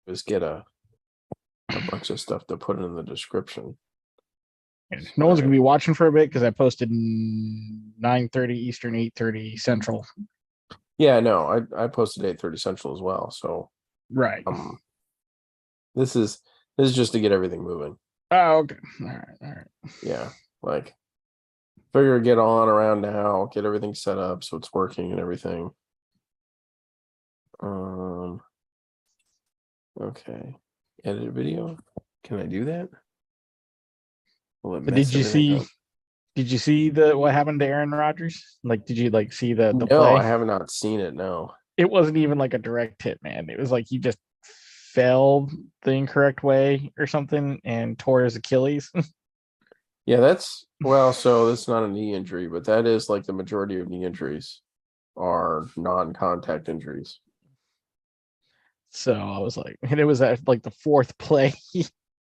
is get a bunch of stuff to put in the description. No one's gonna be watching for a bit because I posted 9:30 Eastern, 8:30 Central. Yeah, no, I posted 8:30 Central as well. So right. This is just to get everything moving. Oh, okay. All right. Yeah, like figure get on around now, get everything set up so it's working and everything. Okay. Edit video. Can I do that? But did you see what happened to Aaron Rodgers? Like, did you see the No, play? I have not seen it. No. It wasn't even like a direct hit, man. It was like he just fell the incorrect way or something and tore his Achilles. Yeah, so that's not a knee injury, but that is like the majority of knee injuries are non-contact injuries. So I was like, and it was at like the fourth play,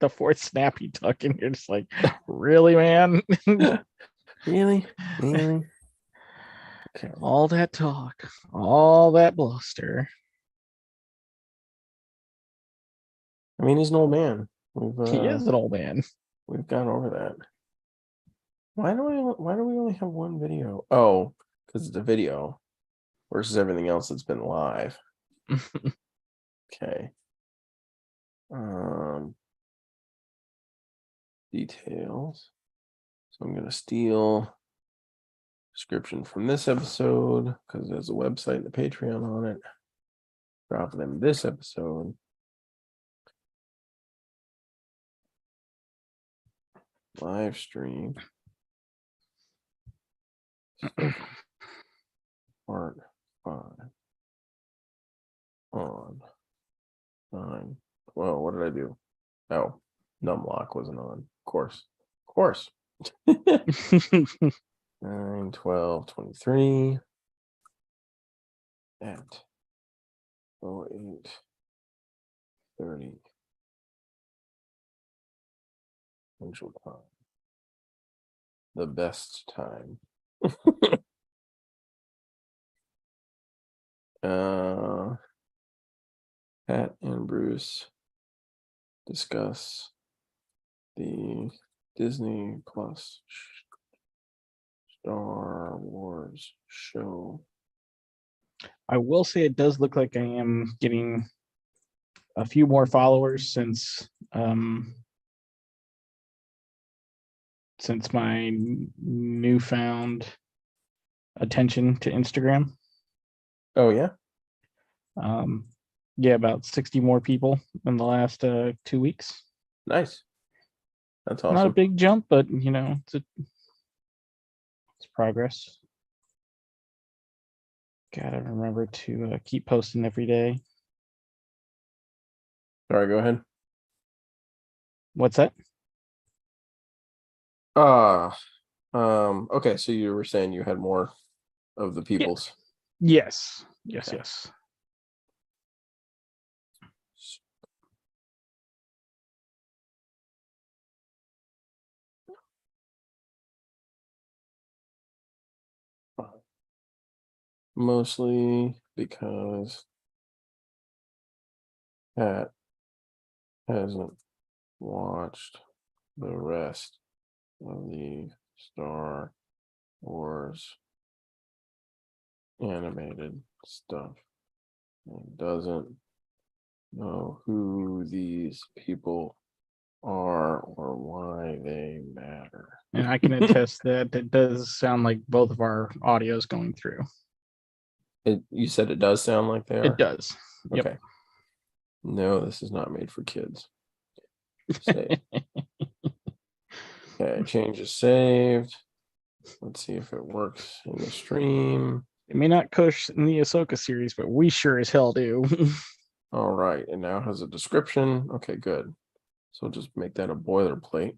the fourth snap he took, and you're just like, really, man? Really? Okay. All that talk, all that bluster. I mean, he's an old man. He is an old man. We've gone over that. Why do we only have one video? Oh, because it's a video versus everything else that's been live. Okay. Details. So I'm gonna steal description from this episode because there's a website and a Patreon on it. Drop them this episode. Live stream. Part 5 on 9. Well, what did I do? Oh, numlock wasn't on. Of course. 9, 12, 23 at 08, 30. Central time. The best time. Pat and Bruce discuss the Disney Plus Star Wars show. I will say it does look like I am getting a few more followers since my newfound attention to Instagram. Oh yeah. Yeah, about 60 more people in the last 2 weeks. Nice. That's awesome. Not a big jump, but it's progress. Gotta remember to keep posting every day. Sorry, go ahead. What's that? Okay, so you were saying you had more of the peoples. Yes. Okay. Yes. Mostly because Pat hasn't watched the rest of the Star Wars animated stuff and doesn't know who these people are or why they matter. And I can attest that it does sound like both of our audios going through. You said it does sound like they are? It does. Okay. Yep. No, this is not made for kids. Save. Okay, change is saved. Let's see if it works in the stream. It may not push in the Ahsoka series, but we sure as hell do. All right, and now has a description. Okay, good. So just make that a boilerplate.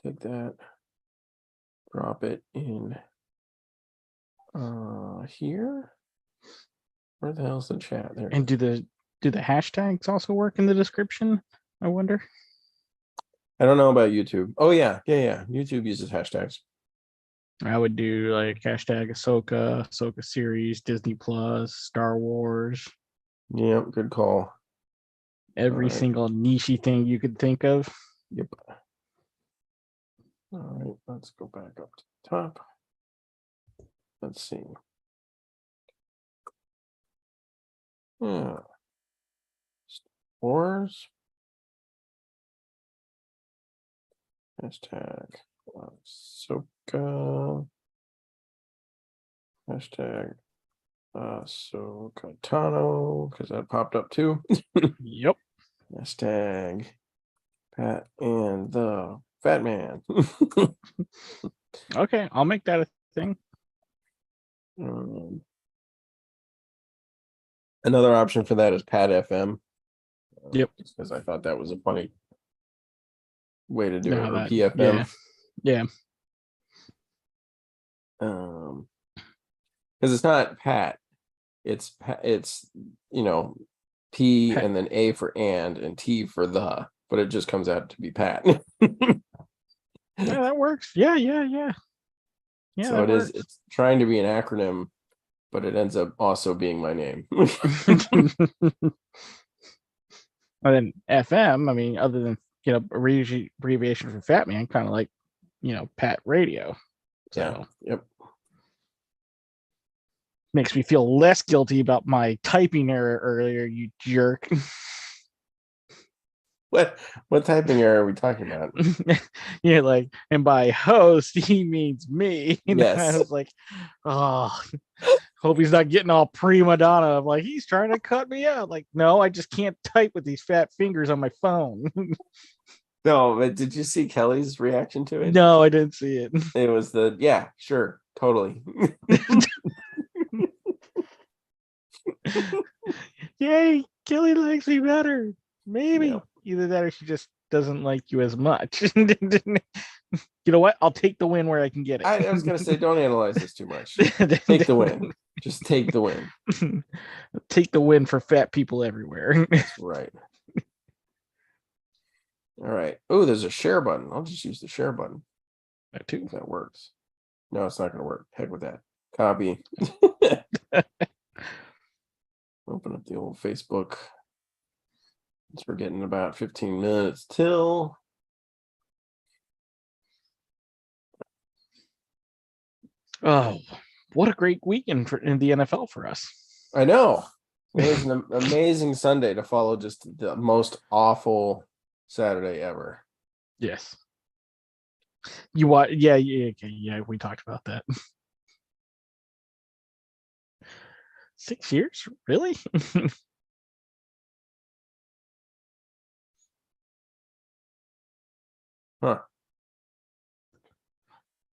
Take that, drop it in here. Where the hell's the chat? There. And do the hashtags also work in the description? I wonder. I don't know about YouTube. Oh yeah. YouTube uses hashtags. I would do like hashtag Ahsoka series, Disney Plus, Star Wars. Yep, good call. every right. single niche thing you could think of. Yep. All right, let's go back up to the top. Let's see. Yeah. Wars. Hashtag Ahsoka. Hashtag Ahsoka Tano, because that popped up too. Yep. Hashtag Pat and the Fat Man. Okay, I'll make that a thing. Another option for that is Pat FM. Yep. Just because I thought that was a funny way to do it, No, or that PFM. yeah. Because it's not Pat, it's you know, P Pat. and then A for and T for the, but it just comes out to be Pat. Yeah, that works. Yeah. So that it is. works. It's trying to be an acronym, but it ends up also being my name. And then FM, I mean, other than abbreviation for Fat Man, kind of like Pat Radio. So Yeah. Yep. makes me feel less guilty about my typing error earlier, you jerk. What typing error are we talking about? Yeah, like, and by host he means me. And I Yes. was like, oh, hope he's not getting all prima donna. I'm like, he's trying to cut me out. Like, no, I just can't type with these fat fingers on my phone. No, but did you see Kelly's reaction to it? No, I didn't see it. It was yeah, sure, totally. Yay, Kelly likes me better. Maybe Yeah. either that or she just doesn't like you as much. You know what? I'll take the win where I can get it. I was gonna say, don't analyze this too much. Take the win. Just take the win. Take the win for fat people everywhere. That's right. All right. Oh, there's a share button. I'll just use the share button. That too. If that works. No, it's not going to work. Heck with that. Copy. Open up the old Facebook. We're getting about 15 minutes till. Oh, what a great weekend in the NFL for us. I know. It was an amazing Sunday to follow just the most awful Saturday ever. Yes. You what? Yeah, we talked about that. 6 years? Really? Huh.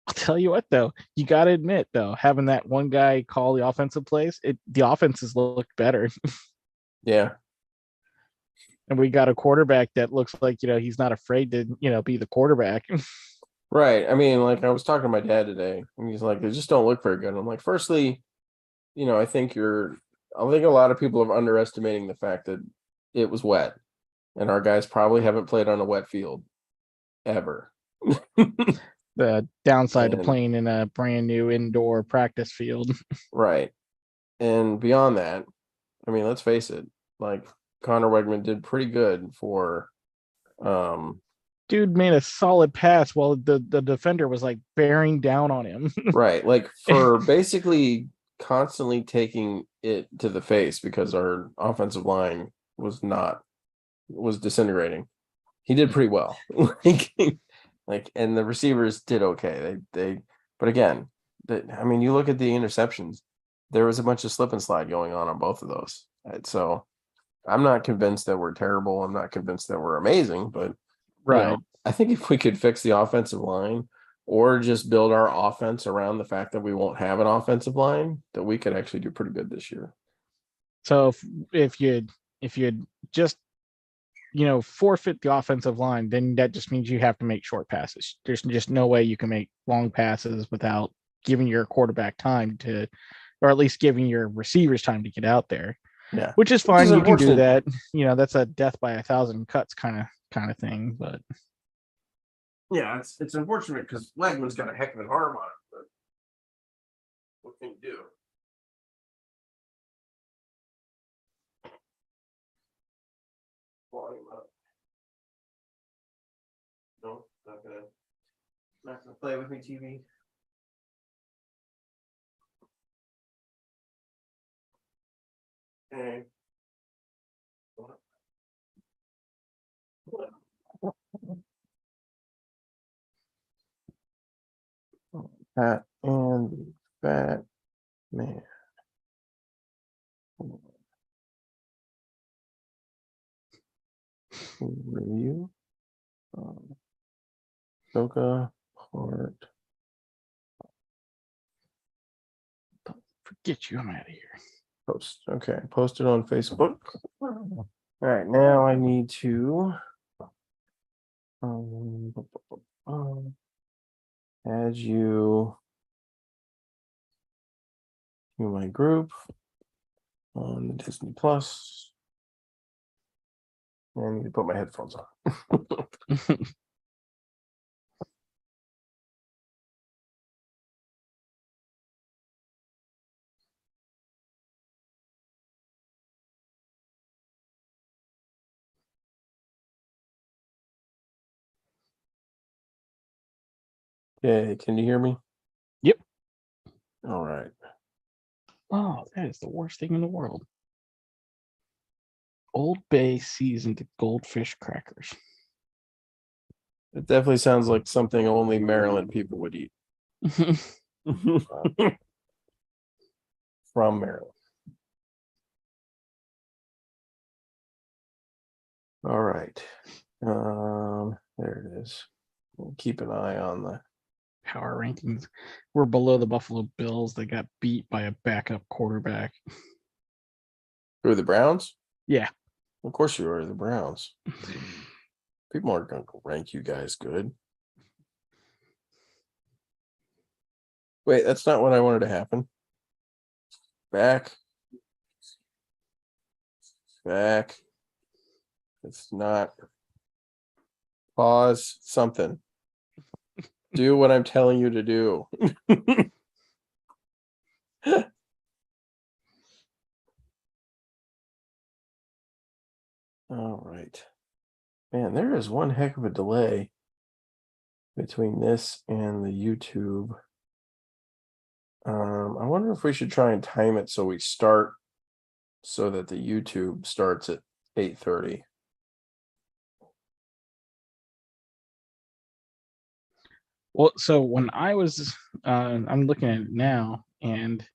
I'll tell you what, though, you got to admit, though, having that one guy call the offensive plays, the offenses look better. Yeah. And we got a quarterback that looks like, he's not afraid to, be the quarterback. Right. I mean, like I was talking to my dad today, and he's like, they just don't look very good. I'm like, firstly, I think a lot of people are underestimating the fact that it was wet, and our guys probably haven't played on a wet field ever. The downside to playing in a brand new indoor practice field. Right. And beyond that, I mean, let's face it, like Connor Wegman did pretty good for dude made a solid pass while the defender was like bearing down on him. Right. Like for basically constantly taking it to the face because our offensive line was disintegrating. He did pretty well. And the receivers did okay. But again, you look at the interceptions, there was a bunch of slip and slide going on both of those. So I'm not convinced that we're terrible. I'm not convinced that we're amazing, but right. I think if we could fix the offensive line or just build our offense around the fact that we won't have an offensive line, that we could actually do pretty good this year. So if you'd just forfeit the offensive line, then that just means you have to make short passes. There's just no way you can make long passes without giving your quarterback time to, or at least giving your receivers time to get out there. Yeah, which is fine. You can do that. That's a death by 1,000 cuts kind of thing. But yeah, it's unfortunate because Wegman's got a heck of an arm on it. But what can you do? volume up. No, not gonna play with me, TV. Okay. Fat and Fat Man. Review. Ahsoka part. Forget you. I'm out of here. Post. Okay, post it on Facebook. All right, now I need to add you to my group on the Disney Plus. I need to put my headphones on. Okay, can you hear me? Yep. All right. Oh, that is the worst thing in the world. Old Bay seasoned goldfish crackers. It definitely sounds like something only Maryland people would eat. From Maryland. All right. There it is. We'll keep an eye on the Power rankings. We're below the Buffalo Bills. They got beat by a backup quarterback. who are the Browns? Yeah. Of course you are the Browns. People aren't going to rank you guys good. Wait, that's not what I wanted to happen. Back. It's not. Pause something. Do what I'm telling you to do. All right. Man, there is one heck of a delay between this and the YouTube. I wonder if we should try and time it so we start so that the YouTube starts at 8:30. Well, so when I was, I'm looking at it now, and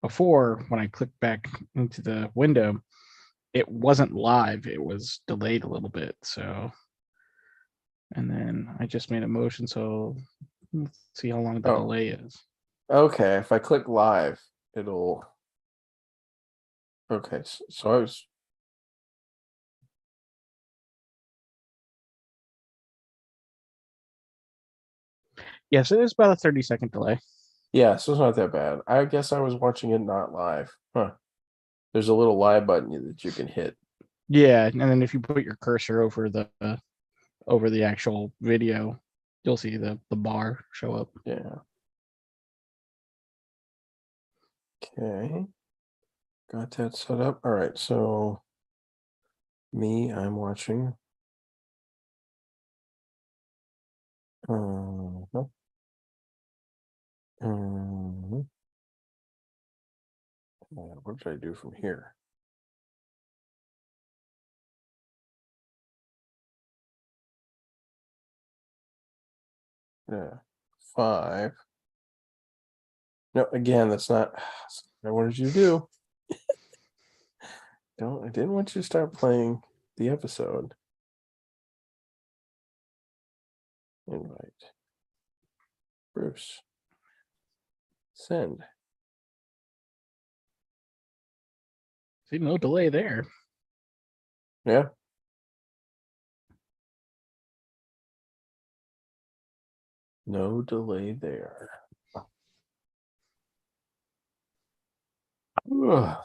before when I clicked back into the window, it wasn't live. It was delayed a little bit. So, and then I just made a motion. So let's see how long the Oh. delay is. Okay, if I click live, it'll. Okay, so I was. Yes, it is about a 30-second delay. Yeah, so it's not that bad. I guess I was watching it not live. Huh. There's a little live button that you can hit. Yeah, and then if you put your cursor over the actual video, you'll see the bar show up. Yeah. Okay. Got that set up. All right, so I'm watching. What did I do from here? Yeah, 5. No, again, that's not what I wanted you to do. I didn't want you to start playing the episode. Invite. Bruce. Send. See, no delay there. Yeah. No delay there. Ugh.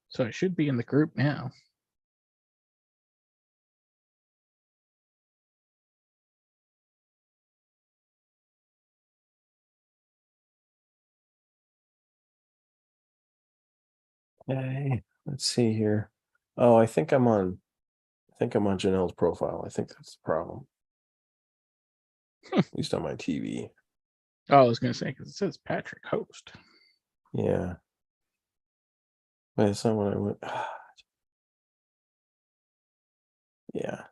So it should be in the group now. Okay, let's see here. Oh, I think I'm on Janelle's profile. I think that's the problem. At least on my TV. Oh, I was gonna say because it says Patrick host. Yeah. Wait, that's not what I went. Yeah.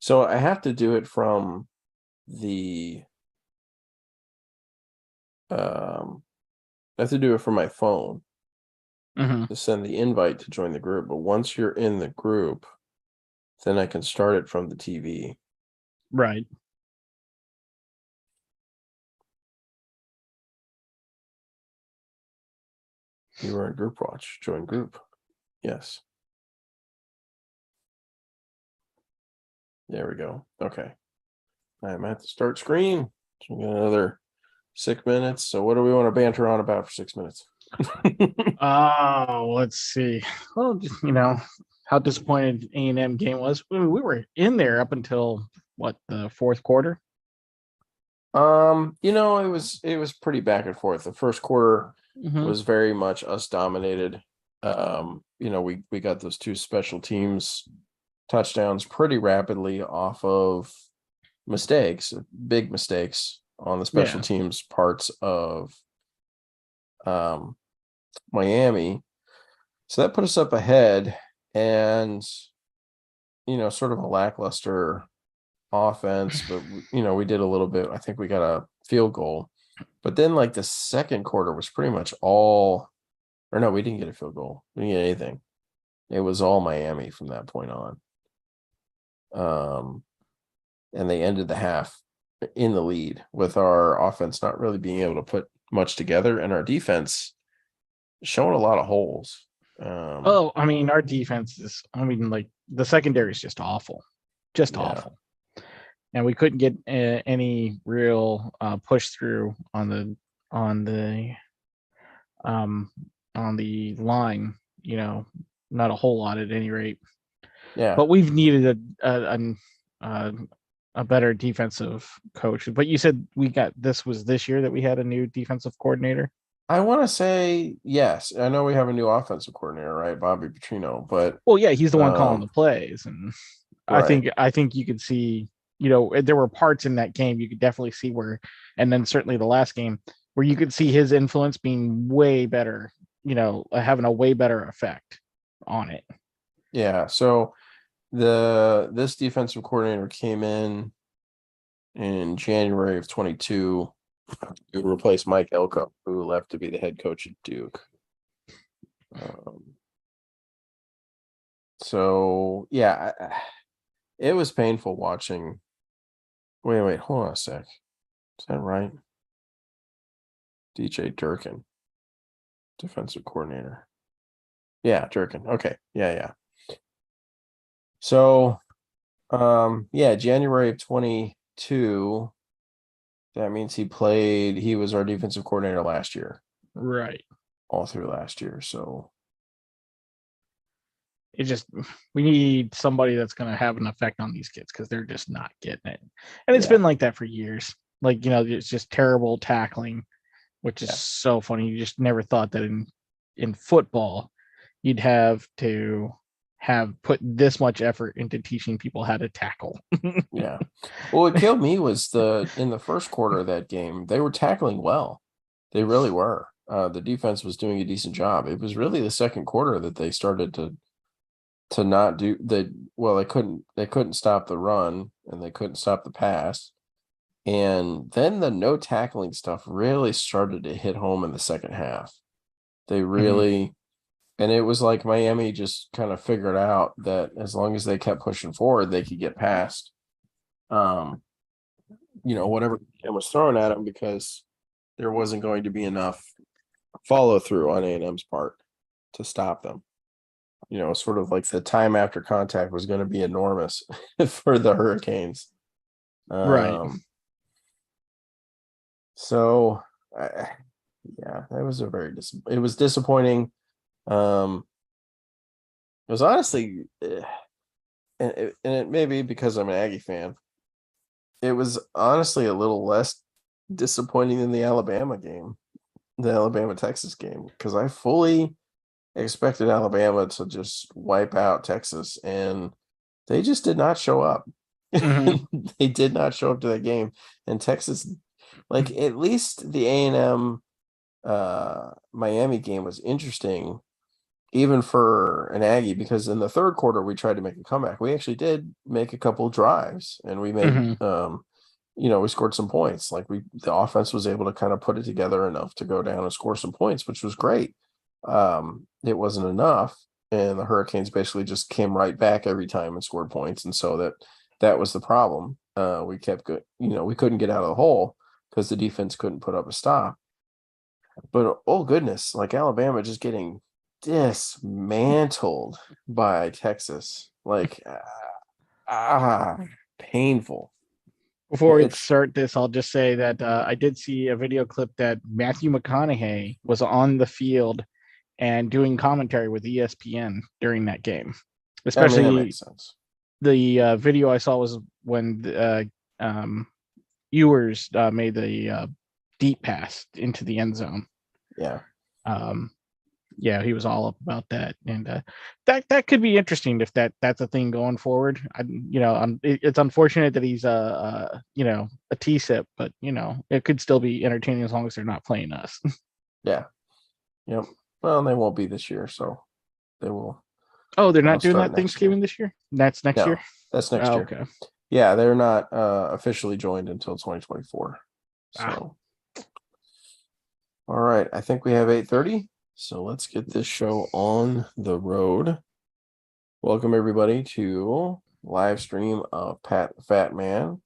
So I have to do it from the I have to do it from my phone Mm-hmm. to send the invite to join the group. But once you're in the group, then I can start it from the TV. Right. You were in group watch. Join group. Yes. There we go. Okay. I'm at the start screen. So we got another 6 minutes. So what do we want to banter on about for 6 minutes? Oh, let's see. Well, just, how disappointed A&M game was. We were in there up until what, the fourth quarter. It was pretty back and forth. The first quarter Mm-hmm. was very much us dominated. We got those two special teams touchdowns pretty rapidly off of mistakes, big mistakes on the special Yeah. teams parts of Miami. So that put us up ahead, and sort of a lackluster offense, but we did a little bit. I think we got a field goal, but then like the second quarter was pretty much all, or no, we didn't get a field goal. We didn't get anything. It was all Miami from that point on. And they ended the half in the lead with our offense not really being able to put much together and our defense showing a lot of holes. Oh, I mean, our defense is, like the secondary is just awful, just Yeah. awful. And we couldn't get any real push through on the um, on the line. Not a whole lot at any rate. Yeah. But we've needed a better defensive coach. But you said this was this year that we had a new defensive coordinator. I want to say yes. I know we have a new offensive coordinator, right? Bobby Petrino, but Well, yeah, he's the one calling the plays, and right. I think you could see, there were parts in that game you could definitely see where, and then certainly the last game where you could see his influence being way better, having a way better effect on it. Yeah. So this defensive coordinator came in January of 22 to replace Mike Elko, who left to be the head coach at Duke. So yeah, it was painful watching. Wait, hold on a sec. Is that right? DJ Durkin, defensive coordinator. Yeah, Durkin. Okay. Yeah. So, January of 22. That means he was our defensive coordinator last year, Right. all through last year. So, We need somebody that's going to have an effect on these kids because they're just not getting it. And it's yeah. been like that for years. Like, it's just terrible tackling, which is so funny. You just never thought that in football, you'd have to have put this much effort into teaching people how to tackle. Yeah. Well, what killed me was in the first quarter of that game, they were tackling well. They really were. The defense was doing a decent job. It was really the second quarter that they started to not do well, they couldn't stop the run and they couldn't stop the pass. And then the no tackling stuff really started to hit home in the second half. They really and it was like Miami just kind of figured out that as long as they kept pushing forward, they could get past whatever was thrown at them because there wasn't going to be enough follow through on A&M's part to stop them. Sort of like the time after contact was going to be enormous for the Hurricanes. Right. So, yeah, that was it was disappointing. It was honestly, and it may be because I'm an Aggie fan. It was honestly a little less disappointing than the Alabama game. the Alabama Texas game because I fully expected Alabama to just wipe out Texas, and they just did not show up. Mhm. They did not show up to that game, and Texas, like at least the A&M Miami game was interesting, even for an Aggie, because in the third quarter we tried to make a comeback. We actually did make a couple drives, and we made Mhm. we scored some points. Like the offense was able to kind of put it together enough to go down and score some points, which was great. It wasn't enough, and the Hurricanes basically just came right back every time and scored points, and so that was the problem. We kept good, we couldn't get out of the hole because the defense couldn't put up a stop. But oh goodness, like Alabama just getting dismantled by Texas, like painful. Before we It's start this, I'll just say that I did see a video clip that Matthew McConaughey was on the field and doing commentary with ESPN during that game. I mean that Especially makes sense. the video I saw was when the Ewers made the deep pass into the end zone. Yeah. Um, yeah, he was all up about that, and that could be interesting if that's a thing going forward. It's unfortunate that he's a T-SIP, but it could still be entertaining as long as they're not playing us. Yeah. Yep. Well, they won't be this year, so they will. Oh, they're That'll not doing start that next year. Thanksgiving this year. That's next year. No, that's next Oh, year. okay. Yeah, they're not officially joined until 2024. Ah, So, all right. I think we have 8:30. So let's get this show on the road. Welcome everybody to live stream of Fat Man,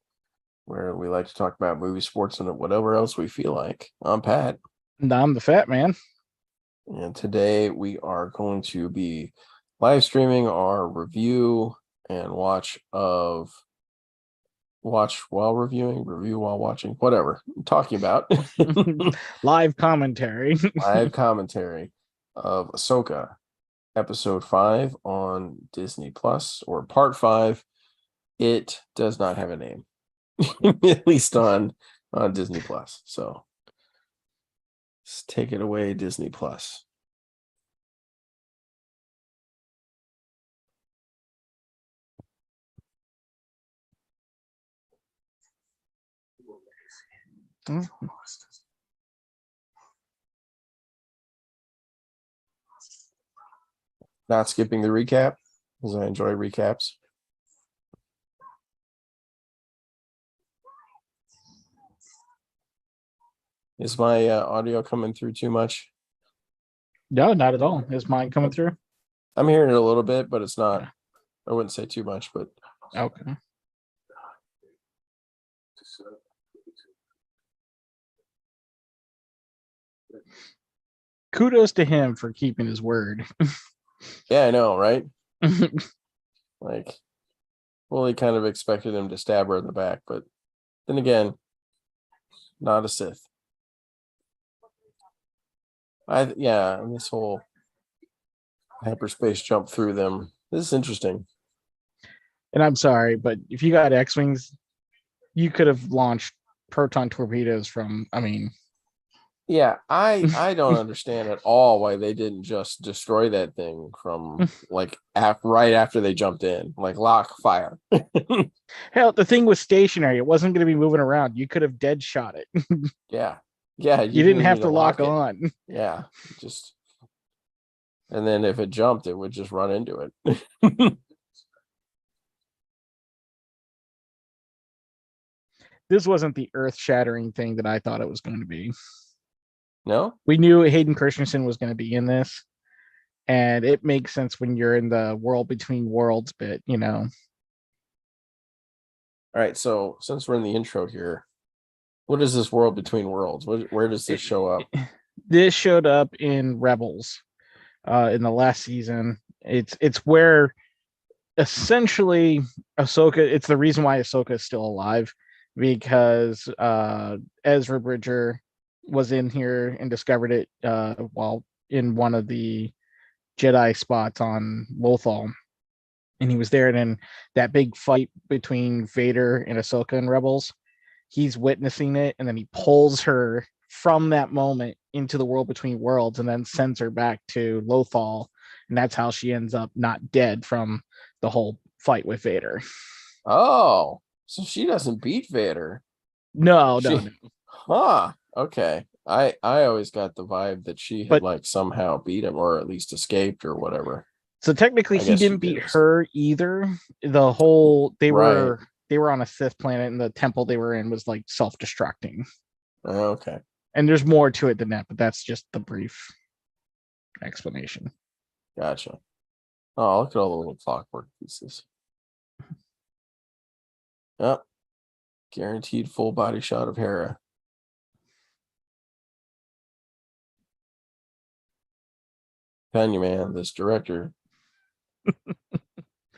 where we like to talk about movie, sports, and whatever else we feel like. I'm Pat, I'm the fat man. and today we are going to be live streaming our review and watch while reviewing, review while watching, whatever I'm talking about. Live commentary. Live commentary of Ahsoka, episode 5 on Disney Plus, or part 5. It does not have a name, at least on Disney Plus. So let's take it away, Disney Plus. Not skipping the recap because I enjoy recaps. Is my audio coming through too much? No, not at all. Is mine coming through? I'm hearing it a little bit, but it's not. I wouldn't say too much, but Okay. Kudos to him for keeping his word. yeah, I know, right? Like, fully kind of expected him to stab her in the back, but then again, not a Sith. And this whole hyperspace jump through them. This is interesting. And I'm sorry, but if you got X-Wings, you could have launched proton torpedoes from, Yeah, I don't understand at all why they didn't just destroy that thing from like right after they jumped in, like lock fire. hell, the thing was stationary. It wasn't going to be moving around. You could have dead shot it. Yeah, You didn't have to lock on. Yeah, just and then if it jumped, it would just run into it. This wasn't the earth-shattering thing that I thought it was going to be. No, We knew Hayden Christensen was going to be in this, and it makes sense when you're in the world between worlds bit, All right, so since we're in the intro here, what is this world between worlds? Where does this show up? This showed up in Rebels in the last season. It's where essentially Ahsoka. It's the reason why Ahsoka is still alive, because Ezra Bridger was in here and discovered it while in one of the Jedi spots on Lothal, and he was there. And in that big fight between Vader and Ahsoka and Rebels, he's witnessing it, and then he pulls her from that moment into the world between worlds, and then sends her back to Lothal, and that's how she ends up not dead from the whole fight with Vader. Oh, so she doesn't beat Vader. No. Huh. Okay. I always got the vibe that she had But like somehow beat him or at least escaped or whatever. so technically I he guess she didn't beat did escape. her either. The whole they Right. were on a Sith planet, and the temple they were in was like self-destructing. Okay. And there's more to it than that, but that's just the brief explanation. Gotcha. Oh, look at all the little clockwork pieces. Yep. Guaranteed full body shot of Hera. Pena, man, this director.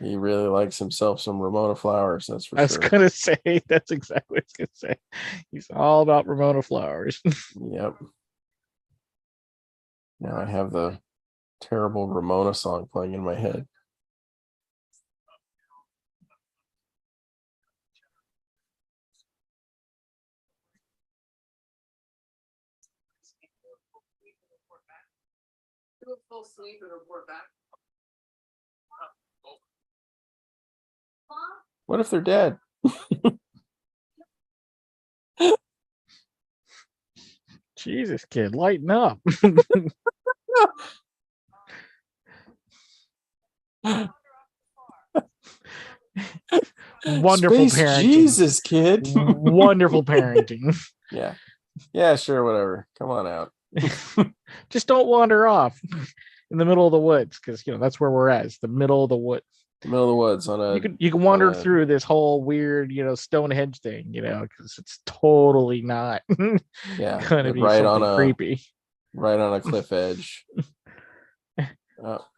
He really likes himself some Ramona Flowers, that's for I was sure. gonna say that's exactly what I was gonna say. He's all about Ramona Flowers. Yep. Now I have the terrible Ramona song playing in my head. Do a full sleep and report back. What if they're dead? Jesus, kid, lighten up. Wonderful Space parenting. Jesus, kid. Wonderful parenting. Yeah. Yeah, sure, whatever. Come on out. Just don't wander off in the middle of the woods, because that's where we're at. It's the middle of the woods. Middle of the woods on a You can wander through this whole weird, Stonehenge thing, because it's totally not yeah, gonna be right something on a creepy. right on a cliff edge.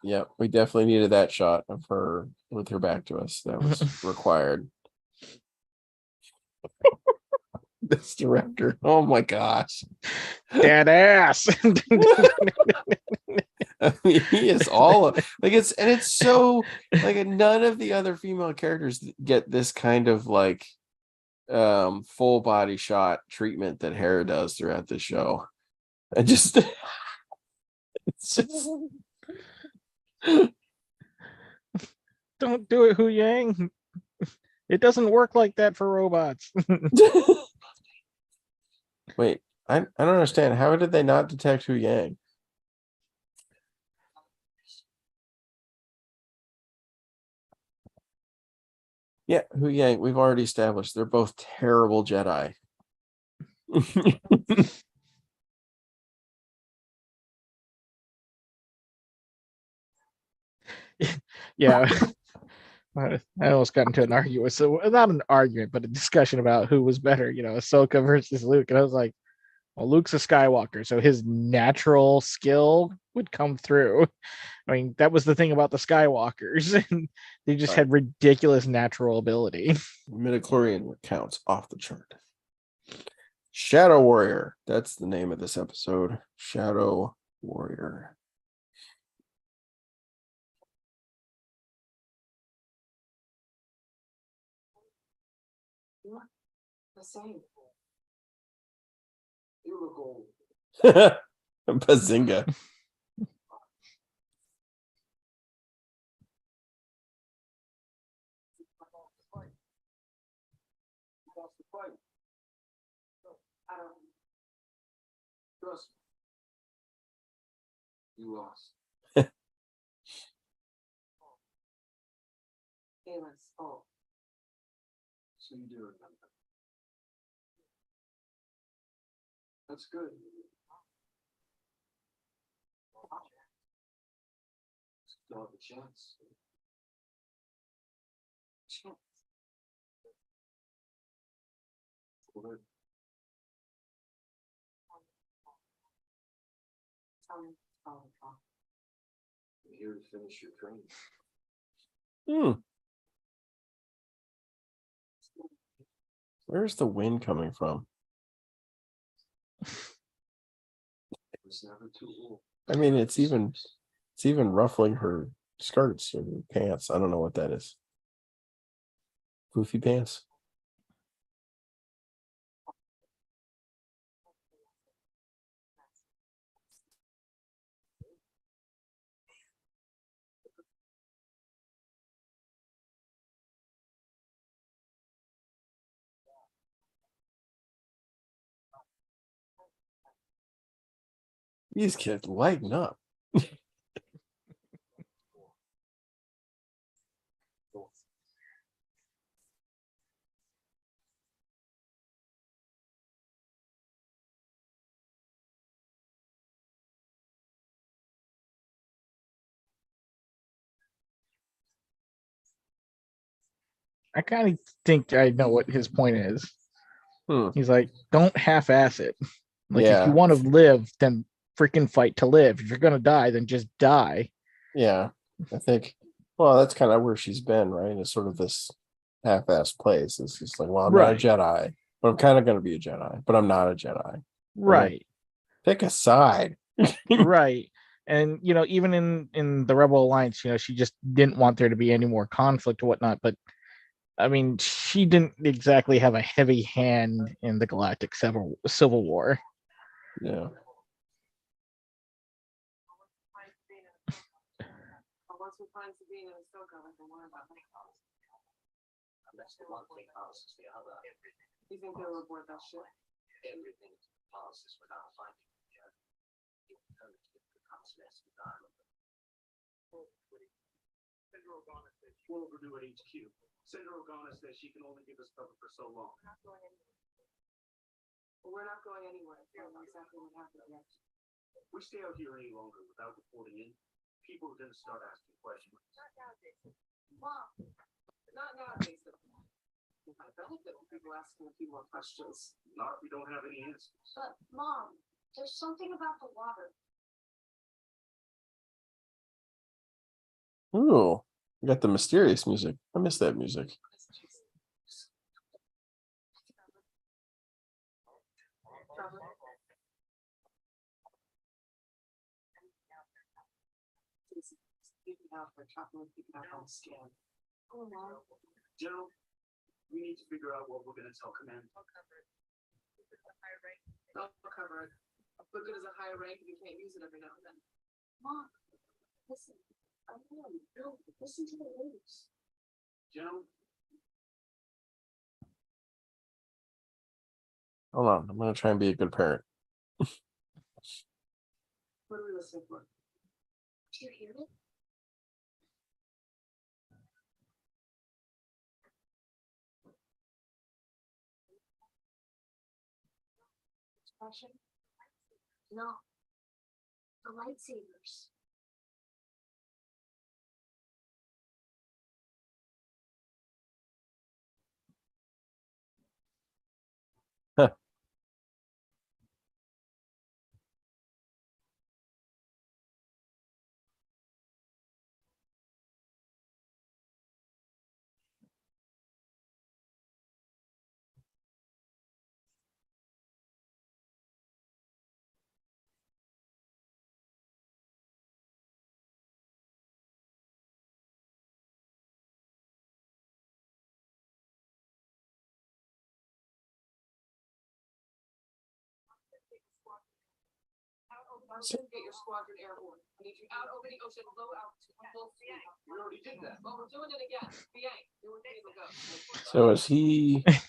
Yeah, we definitely needed that shot of her with her back to us. That was required. This director, oh my gosh, Dead ass. I mean, he is all like it's so like none of the other female characters get this kind of like full body shot treatment that Hera does throughout the show. And just it's just Don't do it, Hu Yang. It doesn't work like that for robots. wait, I don't understand. How did they not detect Hu Yang? Yeah, Hu Yang, we've already established they're both terrible Jedi. Yeah. I almost got into an argument. So not an argument, but a discussion about who was better, Ahsoka versus Luke. And I was like, well, Luke's a Skywalker, so his natural skill would come through. I mean, that was the thing about the Skywalkers. And they just had ridiculous natural ability. Midichlorian counts off the chart. Shadow Warrior. That's the name of this episode. Shadow Warrior. The same. You look old. Bazinga. I don't. Trust me. You lost. Kalen's fault. So you do remember. That's good. Still have a chance. Chance. Good. I'm here to finish your training. Where's the wind coming from? It was never too old. I mean, it's even ruffling her skirts or pants. I don't know what that is. Goofy pants. These kids lighten up. I kind of think I know what his point is. Hmm. He's like, don't half-ass it. Like, if you Yeah. want to live, then freaking fight to live. If you're gonna die, then just die. Yeah. I think, well, that's kind of where she's been, right? It's sort of this half-assed place. It's just like, well, I'm not a Right. Jedi, but I'm kind of going to be a Jedi, but I'm not a Jedi. Right. Pick a side. Right. And even in the Rebel Alliance, she just didn't want there to be any more conflict or whatnot. But I mean, she didn't exactly have a heavy hand in the Galactic Civil War. Yeah. Once we find Sabine and Ahsoka, we can learn about Night House. That's the one thing house is the other. You think they'll report that shit? Everything is policies without finding yet. Senator Organa says we'll overdue at HQ. Senator Organa says she can only give us cover for so long. We're not going anywhere. We don't know exactly what happened yet. If we stay out here any longer without reporting in, people are going to start asking questions. Mom, not nowadays. I benefit when people asking a few more questions. Not if we don't have any answers. But Mom, there's something about the water. Ooh, you got the mysterious music. I miss that music. General, we need to figure out what we're going to tell command. I'll cover it. I'll cover it. But good as a higher rank if you can't use it every now and then. Mom, listen. I really don't listen to the news. General. Hold on, I'm gonna try and be a good parent. What are we listening for? Do you hear it? Expression? No. The lightsabers. Get your squadron airborne. I need you out over the ocean, low altitude, full speed. We already did that. Well, we're doing it again. Biang, you and Dave will go. So is he? Jason,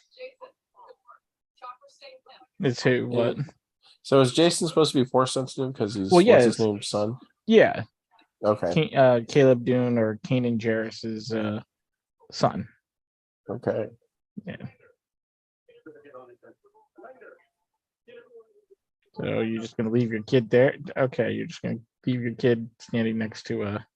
chopper stay pin. It's who? What? So is Jason supposed to be force sensitive because he's Well, yeah, what's his name, son? Yeah. Okay. Caleb Dune or Kanan Jarrus's son. Okay. Yeah. So you're just gonna leave your kid there? Okay, you're just gonna leave your kid standing next to a.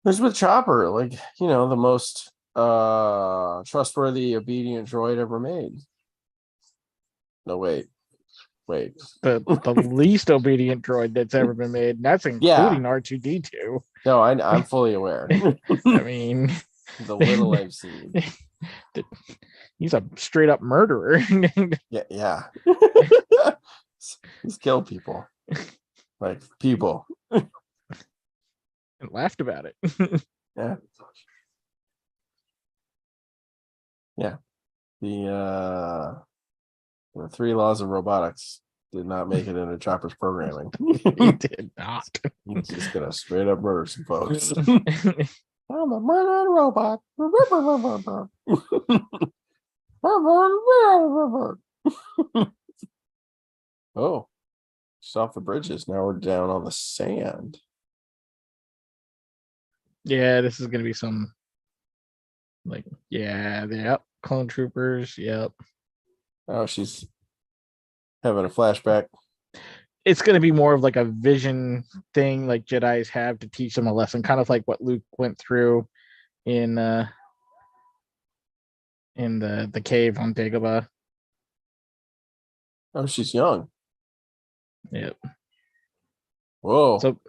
There's with Chopper, like the most trustworthy, obedient droid ever made. No, wait. the least obedient droid that's ever been made. And that's including R2D2. No, I'm fully aware. I mean, the little I've seen. He's a straight up murderer. Yeah. He's killed people. Like people. And laughed about it. Yeah. Yeah. The 3 laws of robotics did not make it into Chopper's programming. He did not. He's just gonna straight up murder some folks. I'm a murdering robot. Oh, Just off the bridges. Now we're down on the sand. Yeah, this is gonna be some like yep, clone troopers, yep. Oh, she's having a flashback. It's gonna be more of like a vision thing like Jedi's have to teach them a lesson, kind of like what Luke went through in the cave on Dagobah. Oh, she's young. Yep. Whoa. So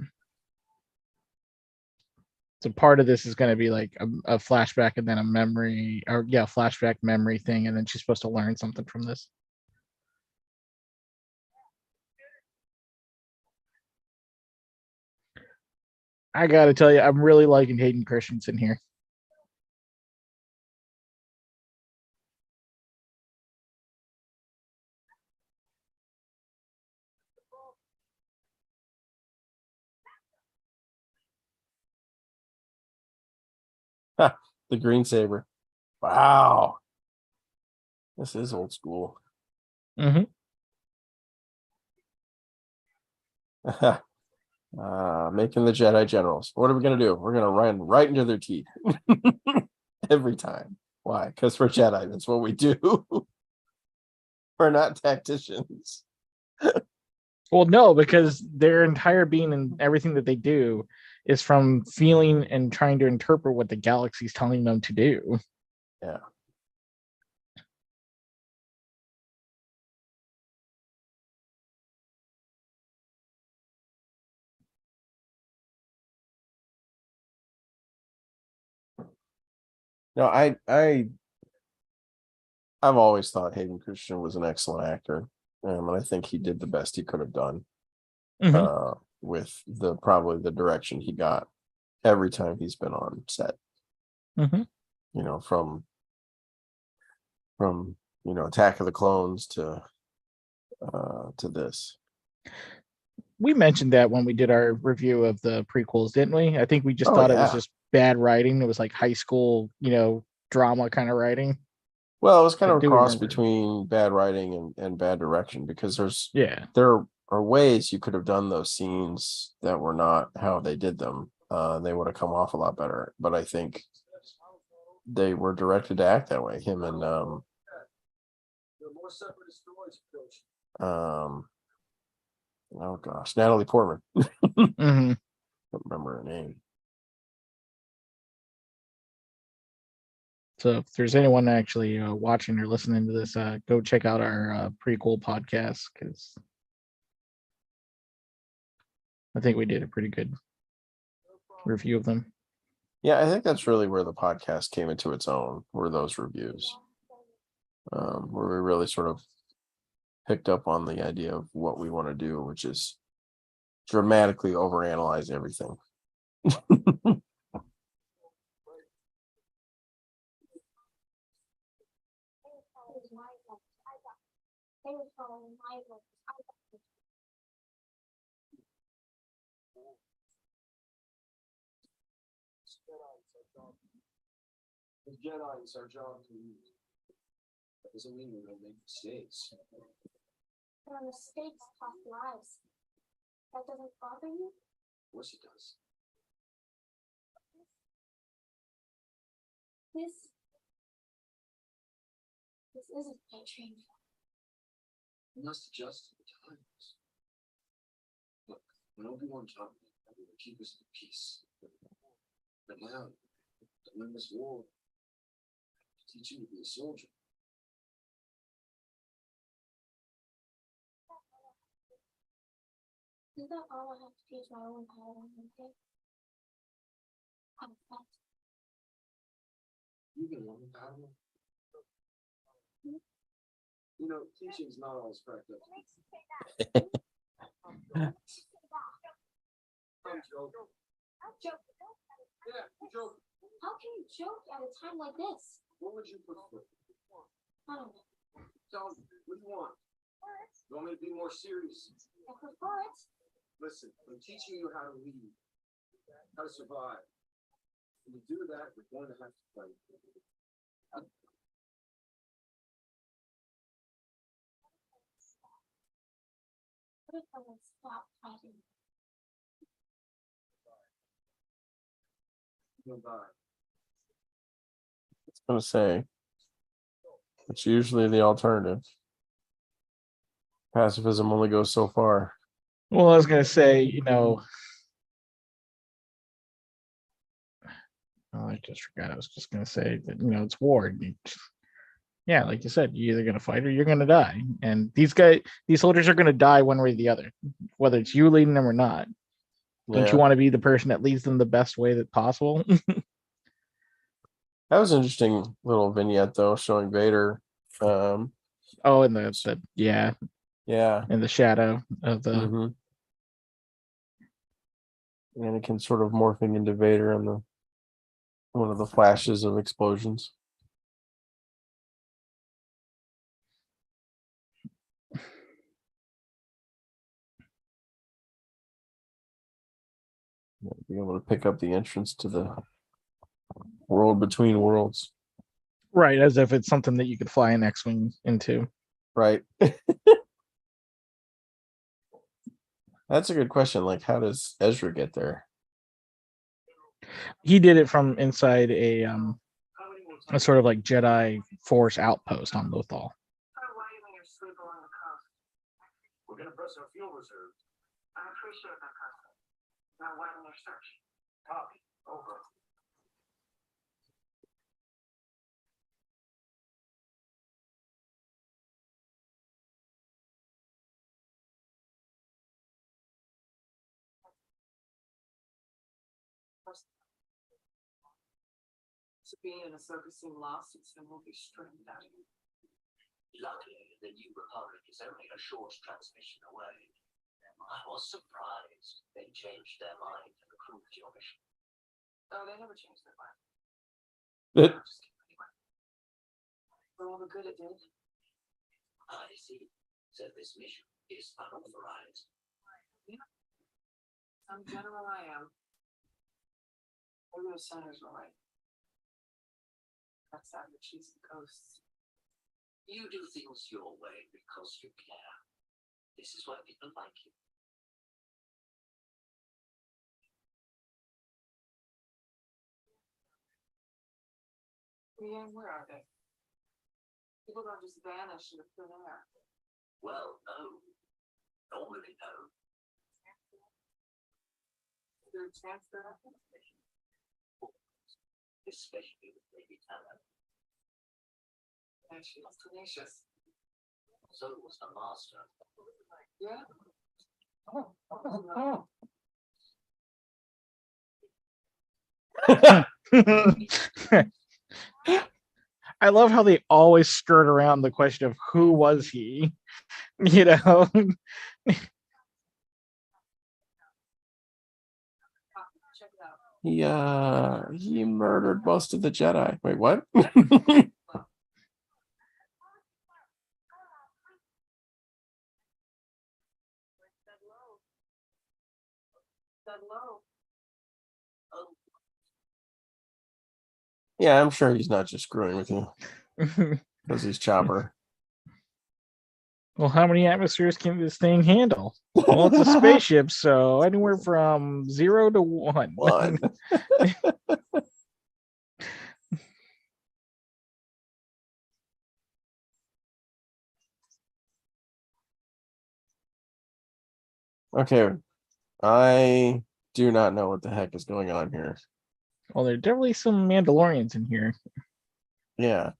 part of this is going to be like a flashback and then a memory, or flashback memory thing, and then she's supposed to learn something from this. I got to tell you, I'm really liking Hayden Christensen here. The green saber. Wow. This is old school. Mm-hmm. Making the Jedi generals. What are we gonna do? We're gonna run right into their teeth every time. Why? Because we're Jedi. That's what we do. We're not tacticians. Well, no, because their entire being and everything that they do is from feeling and trying to interpret what the galaxy's telling them to do. Yeah. No, I've always thought Hayden Christensen was an excellent actor, and I think he did the best he could have done with probably the direction he got every time he's been on set. Mm-hmm. You know, from Attack of the Clones to this. We mentioned that when we did our review of the prequels, didn't we? I think we just Oh, thought it was yeah. just bad writing. It was like high school, drama kind of writing. Well, it was kind I of a do cross remember. between bad writing and bad direction, because Yeah. there are ways you could have done those scenes that were not how they did them. They would have come off a lot better. But I think they were directed to act that way. Him and oh gosh, Natalie Portman. Mm-hmm. Don't remember her name. So if there's anyone actually watching or listening to this, go check out our prequel podcast, because I think we did a pretty good review of them. Yeah, I think that's really where the podcast came into its own, were those reviews, where we really sort of picked up on the idea of what we want to do, which is dramatically overanalyze everything. The Jedi, it's our job to lead. That doesn't mean we're gonna make mistakes. But mistakes cost lives. That doesn't bother you? Of course it does. This isn't what I trained for. We must adjust to the times. Look, when Obi-Wan taught me that we would keep us in peace. But now, to win this war, to teach you to be a soldier. Is that all I have to use my own power on one day? I'm fat. You can learn how to. You know, teaching's not always cracked up. I'm joking. I'm joking. Yeah, you're joking. How can you joke at a time like this? What would you prefer? I don't know. Tell me, what do you want? You want me to be more serious? I prefer it. Listen, I'm teaching you how to lead, how to survive. When you do that, you're going to have to fight. What if I would stop fighting? I was gonna say it's usually the alternative. Pacifism only goes so far. Well, I was gonna say, oh, I just forgot. I was just gonna say that it's war. Yeah, like you said, you're either gonna fight or you're gonna die. And these soldiers are gonna die one way or the other, whether it's you leading them or not. Don't Yeah, you want to be the person that leads them the best way that possible? that was an interesting little vignette though, showing Vader. Oh, and the yeah, Yeah. in the shadow of the. Mm-hmm. Anakin sort of morphing into Vader on the one of the flashes of explosions. Being able to pick up the entrance to the world between worlds. Right, as if it's something that you could fly an X-wing into. Right. That's a good question. Like, how does Ezra get there? He did it from inside a sort of like Jedi Force outpost on Lothal. We're gonna press our fuel reserves. I appreciate that, Carson. Now widen their search. Copy. Over. Sabine and Ahsoka seem lost, and soon we'll be stranded out here. Luckily, the New Republic is only a short transmission away. I was surprised they changed their mind and approved your mission. Oh, they never changed their mind. It, I'm just kidding anyway. For all the good it did. I see. So this mission is unauthorized. Some general I am. Maybe the senators were right. That's how you choose the ghosts. You do things your way because you care. This is why people like you. Yeah, where are they? People don't just vanish into thin air. Well, no. Normally, no. Is there a chance they're not? Especially with Lady Talon. And she was tenacious. So was the Master. Yeah. I love how they always skirt around the question of who was he, you know. Check it out. he murdered most of the Jedi. Wait, what? That low. Yeah, I'm sure he's not just screwing with you because he's Chopper. Well, how many atmospheres can this thing handle? Well, it's a spaceship, so anywhere from 0 to 1. One. Okay, I do not know what the heck is going on here. Well, there are definitely some Mandalorians in here. Yeah.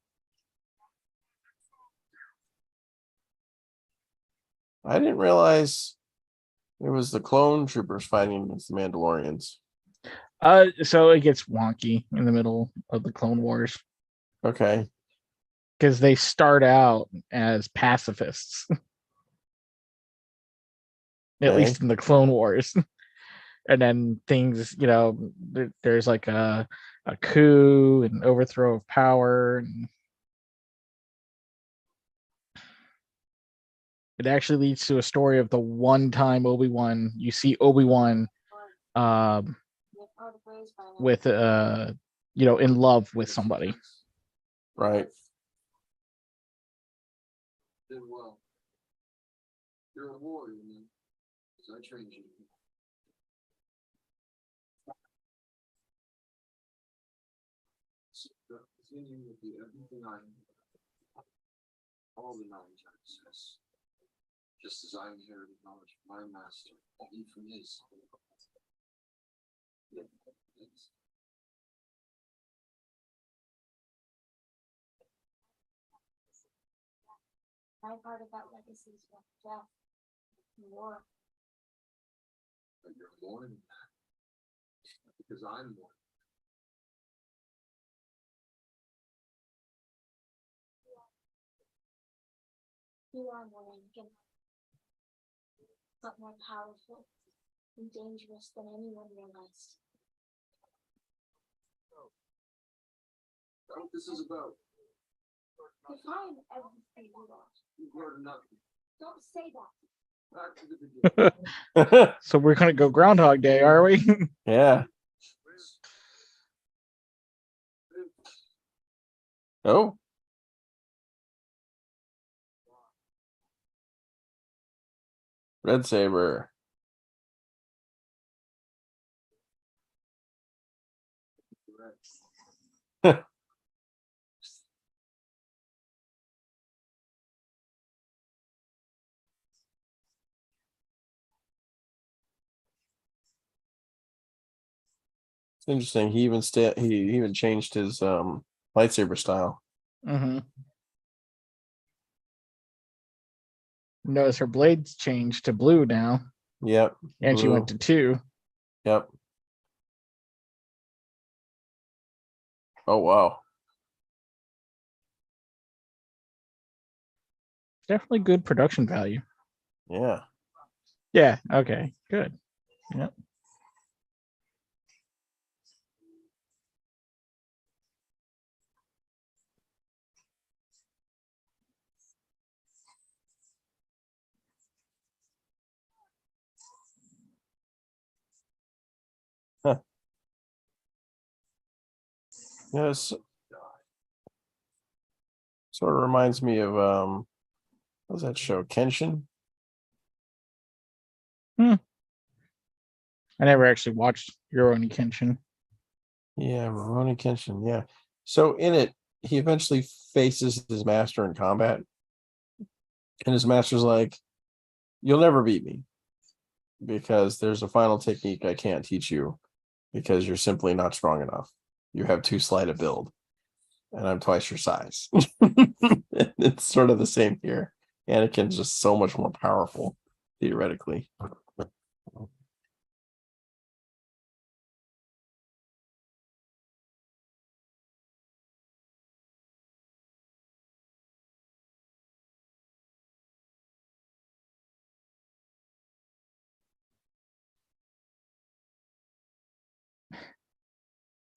I didn't realize it was the clone troopers fighting with the Mandalorians. So it gets wonky in the middle of the Clone Wars Okay. because they start out as pacifists, at Okay. least in the Clone Wars, and then things, there's like a coup and overthrow of power, and it actually leads to a story of the one time Obi-Wan, you see Obi-Wan with in love with somebody. Right. Did well. You're a warrior, man. I trained you. The continuing will be everything I am. All the knowledge I possess. Just as I inherited knowledge from my master, and he from his. Yeah, it's- My part of that legacy is what death, war. But you're mourning because I'm mourning. You are more Anakin, but more powerful and dangerous than anyone realized. That's what this is about. If I am everything you are, You've learned nothing. don't say that. Back to the beginning. So we're gonna go Groundhog Day, are we? Yeah. Oh. Red Saber. It's interesting. He even changed his lightsaber style. Mm-hmm. Notice her blades changed to blue now, Yep. and she went Blue. to 2. Yep. Oh wow. Definitely good production value. Yeah. Yeah. Okay. Good. Yep. Huh. Yes. Sort of reminds me of what was that show? Kenshin? I never actually watched Rurouni Kenshin. Yeah, Rurouni Kenshin. Yeah. So in it, he eventually faces his master in combat. And his master's like, "You'll never beat me because there's a final technique I can't teach you because you're simply not strong enough. You have too slight a build, and I'm twice your size." It's sort of the same here. Anakin's just so much more powerful, theoretically.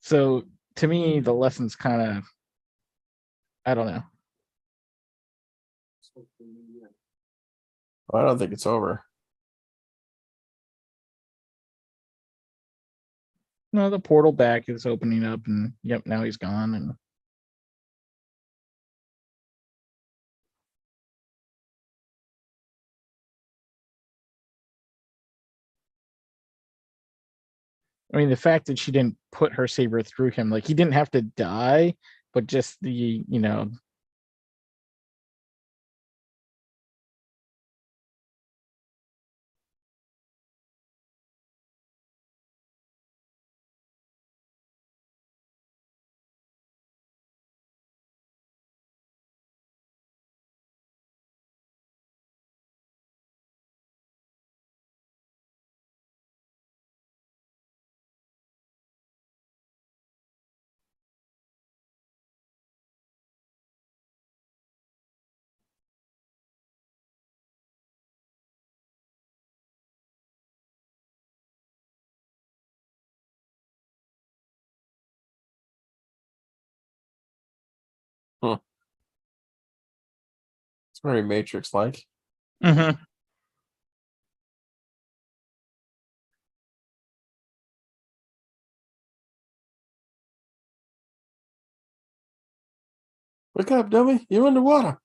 So to me, the lesson's kind of, I don't know. I don't think it's over. No, the portal back is opening up, and yep, now he's gone. And I mean, the fact that she didn't put her saber through him, like he didn't have to die, but just the, It's very Matrix-like. Mhm. Wake up, dummy! You're underwater.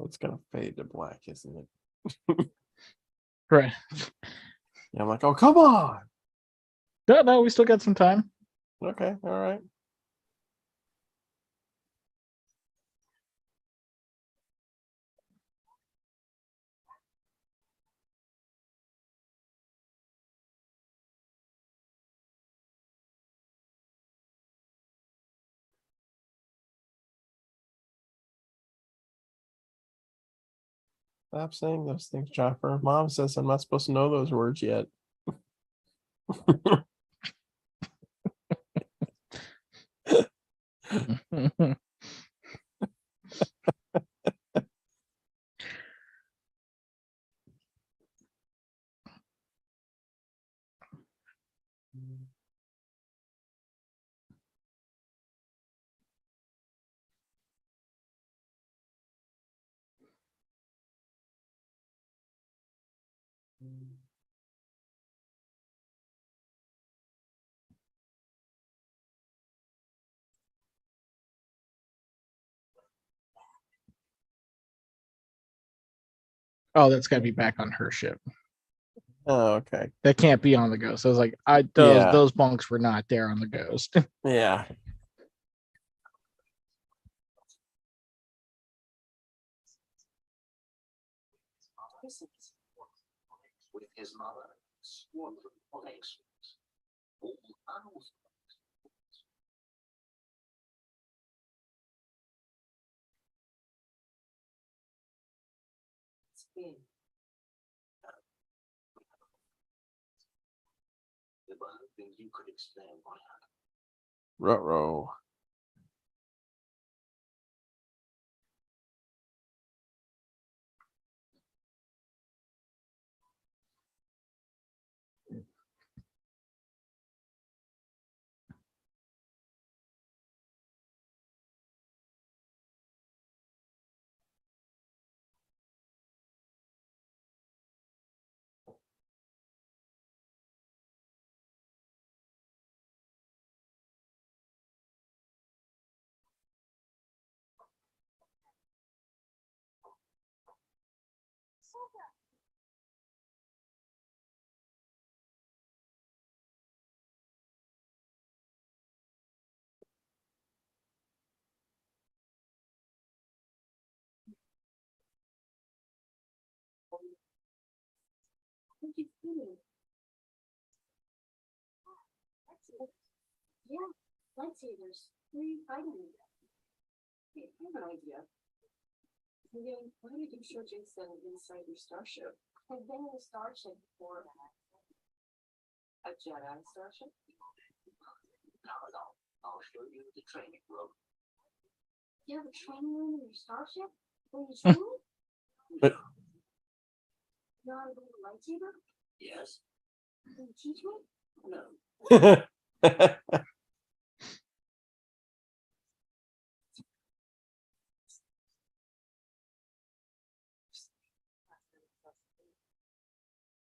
It's gonna fade to black, isn't it? Right. Yeah, I'm like, oh come on. No, we still got some time. Okay, all right. Stop saying those things, Chopper. Mom says I'm not supposed to know those words yet. Oh, that's got to be back on her ship. Oh, okay. That can't be on the Ghost. I was like, Yeah. those bunks were not there on the Ghost. Yeah. With his mother, sworn of excellence. All unauthorized. Spin. We were hoping you could explain what happened. Ruh-roh. What you feeling? Yeah, lightsabers. Who are you fighting with? Hey, I have an idea. Yeah, why don't you show Jason inside your starship? I've been in a starship before. A Jedi starship? No, I'll show you the training room. You have a training room in your starship? Will you train me? But- You know how to build a lightsaber? Yes? Will you teach me? No.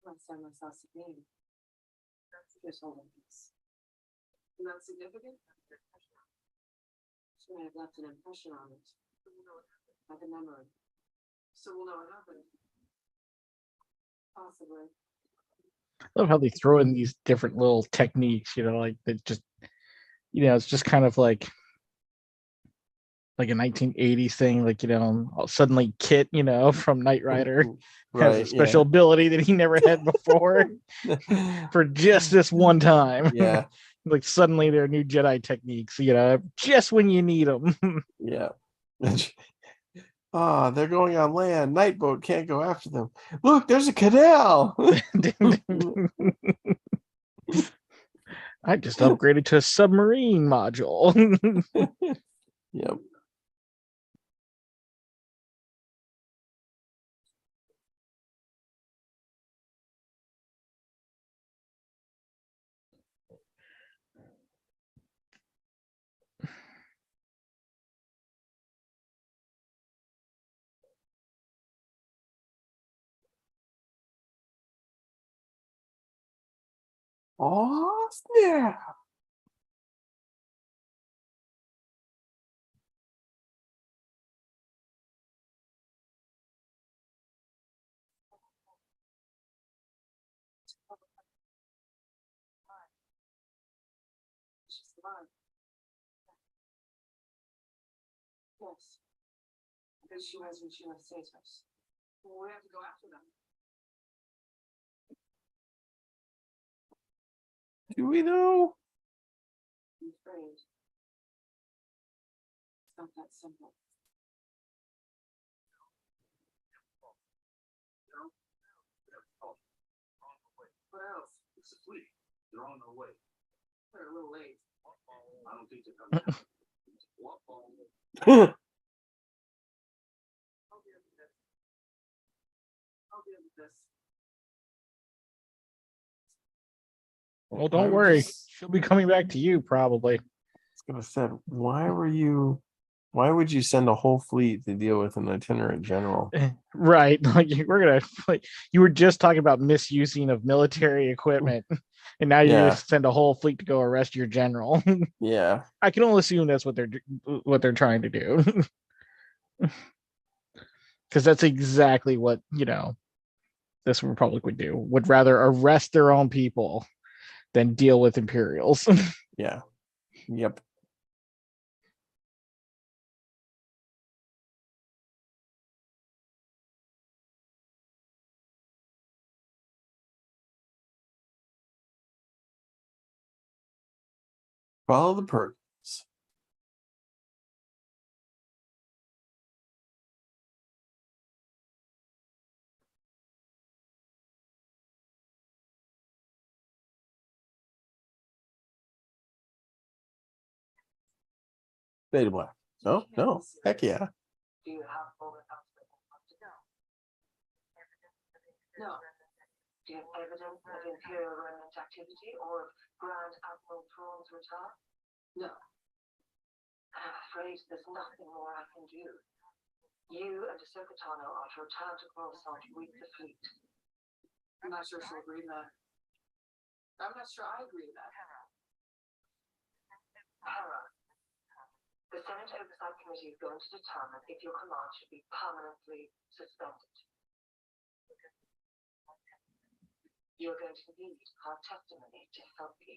Last time I saw Sabine. Just holding peace. Not significant? She may have left an impression on it. Like a memory. So we'll know what happened. Possibly. I love how they throw in these different little techniques, like that just, it's just kind of like a 1980s thing, like, suddenly Kit, from Knight Rider has a Right, special ability that he never had before for just this one time. Yeah. Like suddenly there are new Jedi techniques, just when you need them. Yeah. Ah, they're going on land. Night boat can't go after them. Look, there's a canal. I just upgraded to a submarine module. Yep. Oh, snap. fine. Yes. Because she has what she wants to say to us. Well, we have to go after them. Do we know? I'm afraid. It's not that simple. What else? It's a fleet. They're on their way. They're a little late. I don't think they're coming. What ball? I'll deal with this. I'll deal with this. Well, Why don't would worry. you She'll be coming back to you probably. I was gonna say, why would you send a whole fleet to deal with an itinerant general? Right. Like we're gonna like you were just talking about misusing of military equipment, and now you're Yeah. gonna send a whole fleet to go arrest your general. Yeah. I can only assume that's what they're trying to do. Because that's exactly what this republic would do. Would rather arrest their own people than deal with Imperials. Yeah. Yep. Follow the Perkins. Beta Black. Oh, no. Heck yeah. Do you have all the aspects to go? No. Do you have evidence of Imperial remnant activity or of Grand Admiral Thrawn's return? No. I'm afraid there's nothing more I can do. You and Ahsoka Tano are to return to Coruscant with the fleet. I'm not sure she'll agree to that. I'm not sure I agree to that. Hera. The Senate Oversight Committee is going to determine if your command should be permanently suspended. You're going to need our testimony to help you.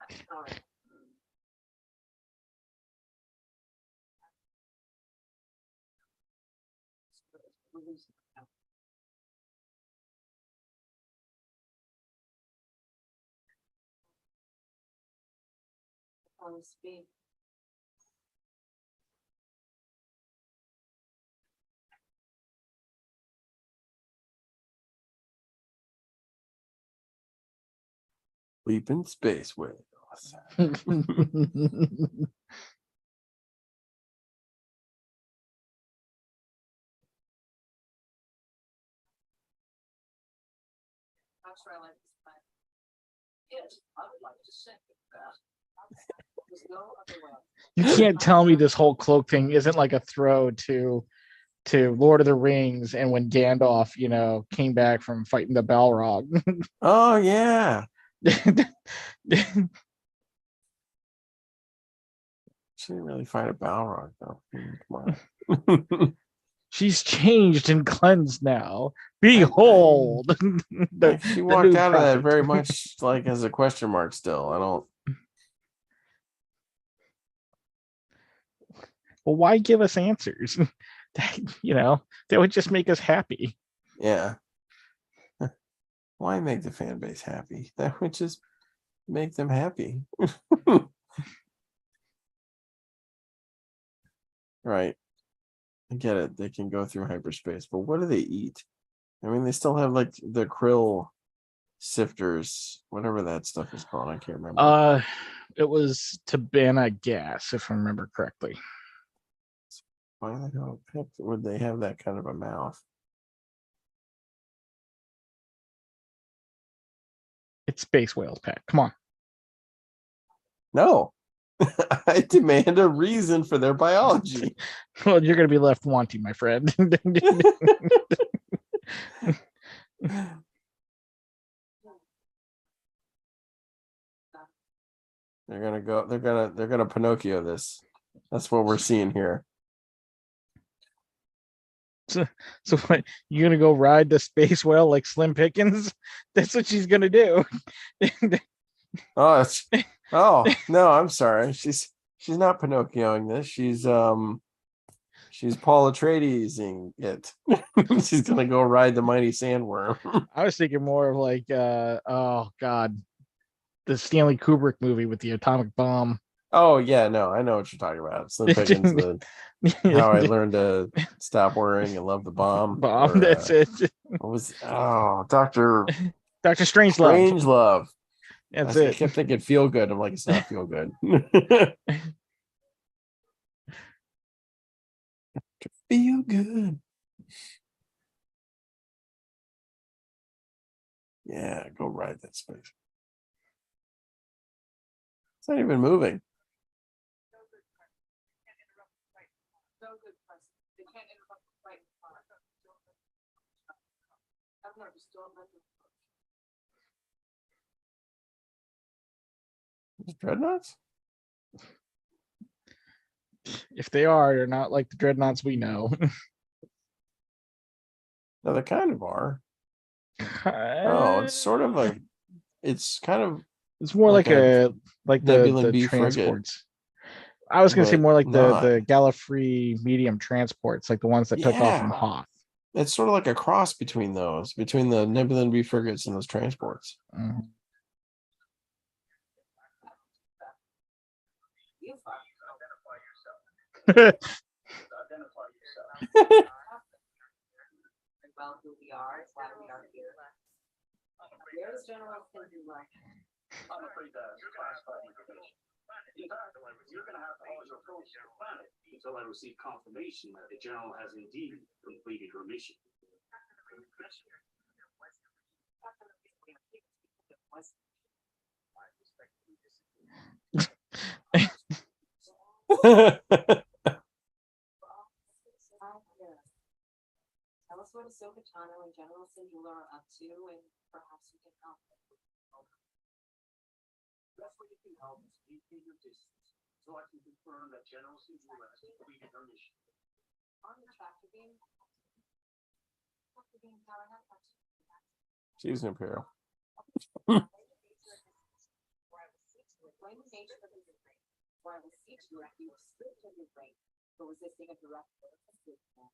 I'm sorry. On speed. Leaping space whales. I'm sure I like this plan. Yes, I would like to second that. There's no other way. You can't tell me this whole cloak thing isn't like a throw to Lord of the Rings and when Gandalf, came back from fighting the Balrog. Oh, yeah. She didn't really fight a Balrog, though. Come on. She's changed and cleansed now. Behold, Like, she walked new out of that prophet. very much like as a question mark still. I don't. Well, why give us answers? That would just make us happy. Yeah. Why make the fan base happy? That would just make them happy. Right. I get it. They can go through hyperspace, but what do they eat? I mean, they still have like the krill sifters, whatever that stuff is called. I can't remember. It was Tabana gas, if I remember correctly. Why the hell heck would they have that kind of a mouth? It's space whales, Pat. Come on. No. I demand a reason for their biology. Well, you're going to be left wanting, my friend. They're gonna Pinocchio this. That's what we're seeing here. So what, you gonna go ride the space whale like Slim Pickens? That's what she's gonna do. Oh, Oh no, I'm sorry. She's not Pinocchioing this. She's Paul Atreides-ing it. She's gonna go ride the mighty sandworm. I was thinking more of like oh god, the Stanley Kubrick movie with the atomic bomb. Oh yeah, no, I know what you're talking about. Slim Pickens, how I learned to stop worrying and love the bomb. Bomb. Or, That's it. what was Dr. Dr. Strangelove. Strangelove. That's I it. kept thinking feel good. I'm like, it's not feel good. Feel good. Yeah, go ride that space. It's not even moving. No good press. They can't interrupt the fight. I've never stolen my. Is it dreadnoughts? If they are, they're not like the dreadnoughts we know. No, they kind of are. Oh, it's sort of a. It's kind of It's more like like a like Nebulon the B frigate, transports. I was gonna say but more like not. the Gallifrey medium transports, like the ones that took off from Yeah. Hoth. It's sort of like a cross between those, between the Nebulon B frigates and those transports. Mhm. You fuck. About who we are, why we are here. Where's General Kinderberg? I'm afraid that's classified information. In fact, you're gonna have to hold your approach to the planet until I receive confirmation that the general has indeed completed her mission. Tell us what Ahsoka Tano and General Singular are up to, and perhaps we can help. Best way you can help is maintain your distance, so I can confirm that General Singular has completed her mission. On the tractor beam. Tractor beam power not touch. She's an Imperial. When the nature of his brain, why was each directly restricted in his brain for resisting a direct assistance?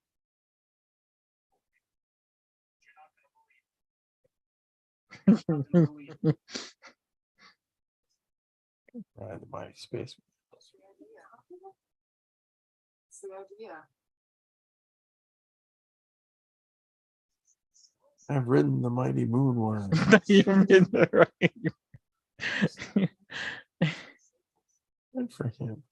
The mighty space. It's the idea. I've ridden the mighty moonworm. You're in the right. Good for him.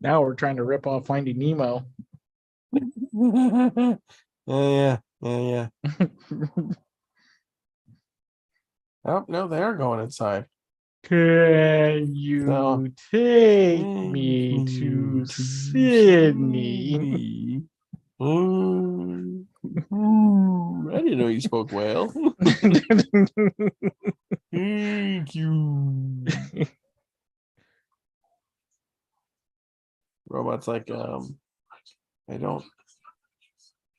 Now we're trying to rip off Finding Nemo. Yeah. Oh no, they are going inside. Can you So, take me to Sydney? I didn't know you spoke whale. Thank you. Robot's like, I don't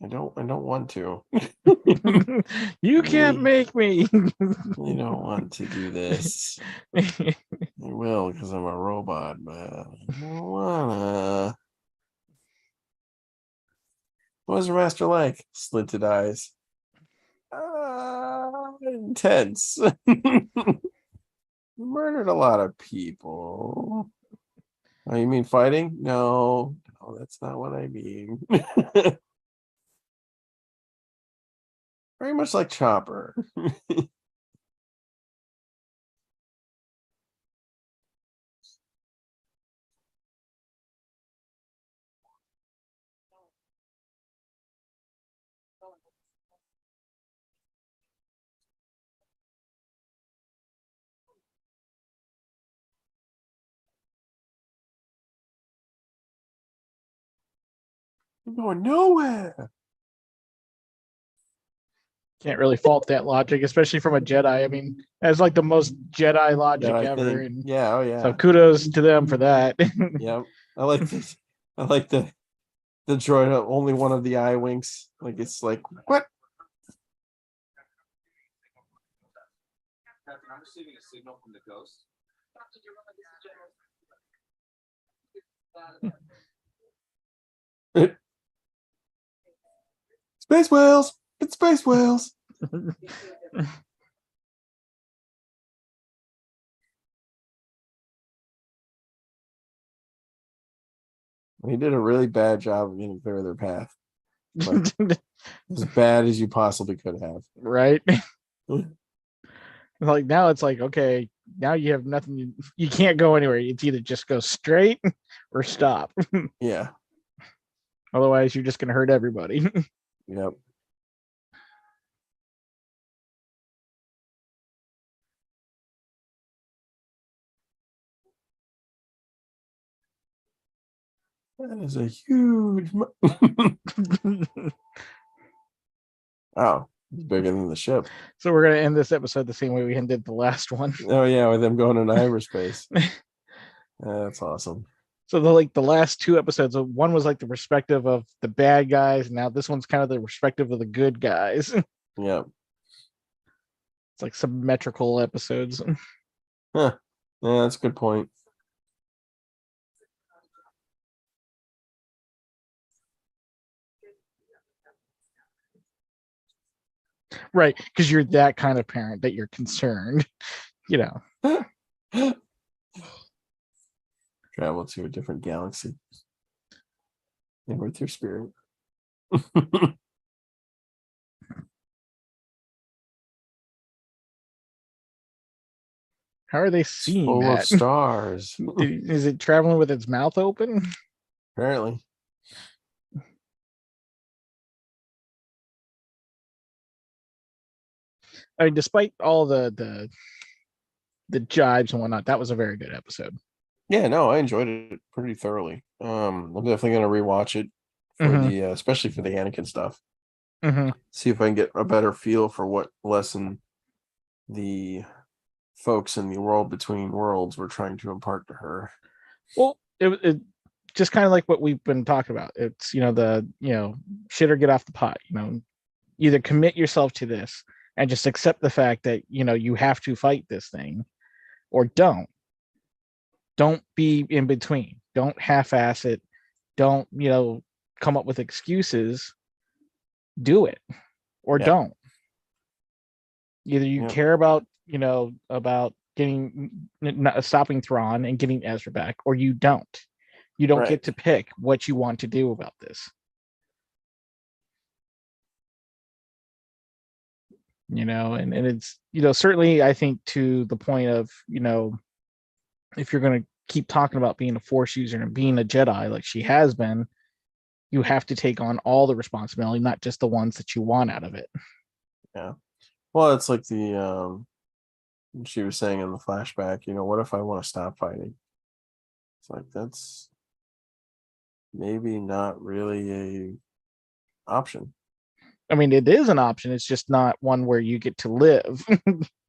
want to. You can't make me. I don't want to do this. I will because I'm a robot, but I don't wanna. What was your master like? Slinted eyes. Intense. Murdered a lot of people. Oh, you mean fighting? No, that's not what I mean. Very much like Chopper. You're going nowhere. Can't really fault that logic, especially from a Jedi. I mean, that's like the most Jedi logic Yeah, I ever. think. And Yeah. Oh yeah. so kudos to them for that. Yep. I like this. I like the droid. Only one of the eye winks. Like it's like what? Captain, I'm receiving a signal from the ghost. Space whales. It's space whales. He did a really bad job of getting clear of their path. Like, as bad as you possibly could have. Right. Like now it's like, okay, now you have nothing. You can't go anywhere. It's either just go straight or stop. Yeah. Otherwise, you're just going to hurt everybody. Yep. That is a huge. Oh, it's bigger than the ship. So we're going to end this episode the same way we ended the last one. Oh yeah, with them going in hyperspace. That's awesome. So the last two episodes, one was like the perspective of the bad guys. Now this one's kind of the perspective of the good guys. It's Yep. like symmetrical episodes. Huh. Yeah, that's a good point. Right. Because you're that kind of parent that you're concerned, you know. Travel to a different galaxy. And with your spirit. How are they It's seeing full of that? stars. Is it traveling with its mouth open? Apparently. I mean, despite all the jibes and whatnot, that was a very good episode. Yeah, no, I enjoyed it pretty thoroughly. I'm definitely gonna rewatch it for Mhm. the especially for the Anakin stuff. Mm-hmm. See if I can get a better feel for what lesson the folks in the world between worlds were trying to impart to her. Well, it just kind of like what we've been talking about. It's shit or get off the pot. Either commit yourself to this and just accept the fact that you have to fight this thing, or don't be in between. Don't half-ass it. Don't come up with excuses. Do it or Yeah. don't. Either you Yep. care about getting stopping Thrawn and getting Ezra back, or you don't. You don't Right. get to pick what you want to do about this. And it's certainly, I think, to the point of if you're going to keep talking about being a Force user and being a Jedi like she has been, you have to take on all the responsibility, not just the ones that you want out of it. Yeah. Well, it's like the she was saying in the flashback, what if I want to stop fighting? It's like that's maybe not really a option. I mean, it is an option. It's just not one where you get to live.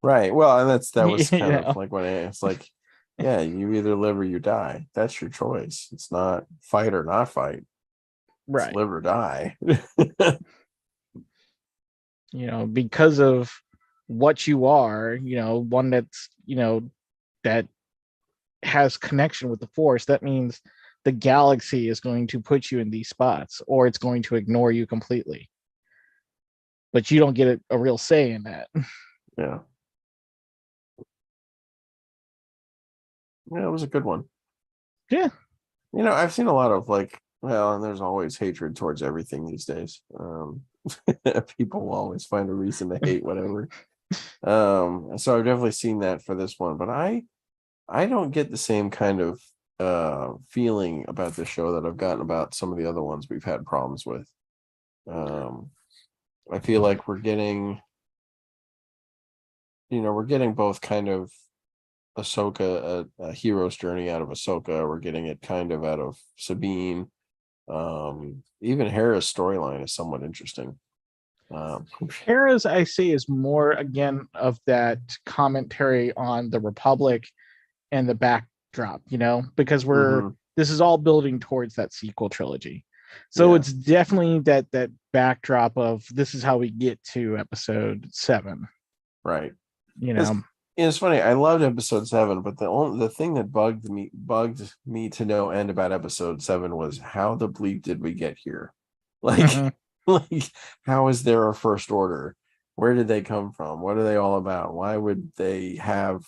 Right. Well, and that was kind Yeah. of like when it's like, yeah, you either live or you die. That's your choice. It's not fight or not fight. Right. It's live or die. Because of what you are, one that's, that has connection with the Force, that means the galaxy is going to put you in these spots, or it's going to ignore you completely. But you don't get a real say in that. Yeah. Yeah, it was a good one. Yeah. I've seen a lot of and there's always hatred towards everything these days. People will always find a reason to hate whatever. So I've definitely seen that for this one, but I don't get the same kind of feeling about this show that I've gotten about some of the other ones we've had problems with. I feel like we're getting both kind of Ahsoka, a hero's journey out of Ahsoka. We're getting it kind of out of Sabine. Even Hera's storyline is somewhat interesting. Hera's, I say, is more again of that commentary on the Republic and the backdrop, because Mhm. this is all building towards that sequel trilogy. So Yeah. it's definitely that backdrop of this is how we get to episode 7. Right. You know, It's funny. I loved episode 7, but the thing that bugged me to no end about episode 7 was how the bleep did we get here? Like, Mhm. like how is there a first order? Where did they come from? What are they all about? Why would they have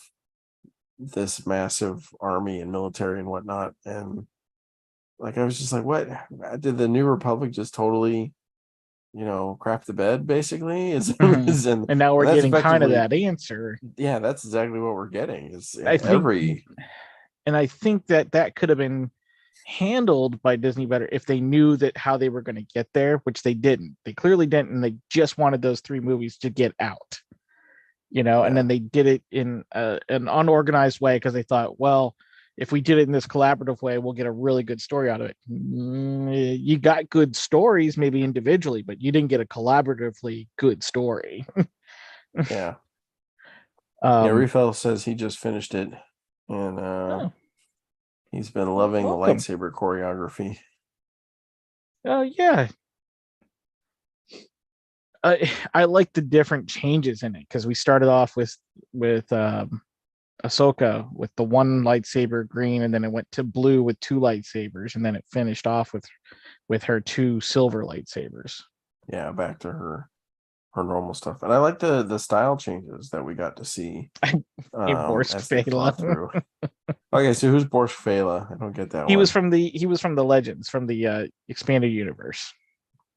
this massive army and military and whatnot? And like I was just like, what did the New Republic just totally, crap the bed basically? Mhm. And And now we're that's getting kind of effectively, that answer. yeah, that's exactly what we're getting. Is I think, every and I think that could have been handled by Disney better if they knew that how they were going to get there, which they didn't. They clearly didn't, and they just wanted those 3 movies to get out. And Yeah. then they did it in an unorganized way because they thought, well, if we did it in this collaborative way, we'll get a really good story out of it. You got good stories, maybe individually, but you didn't get a collaboratively good story. Yeah. Um, Refill says he just finished it, and oh, he's been loving the welcome. lightsaber choreography. Oh yeah. I like the different changes in it because we started off with Ahsoka with the one lightsaber green, and then it went to blue with 2 lightsabers, and then it finished off with her 2 silver lightsabers. Yeah, back to her normal stuff, and I like the style changes that we got to see Borscht as they fought Fela. through. Okay, so who's Borscht Fela? I don't get that He one. was from the Legends, from the expanded universe.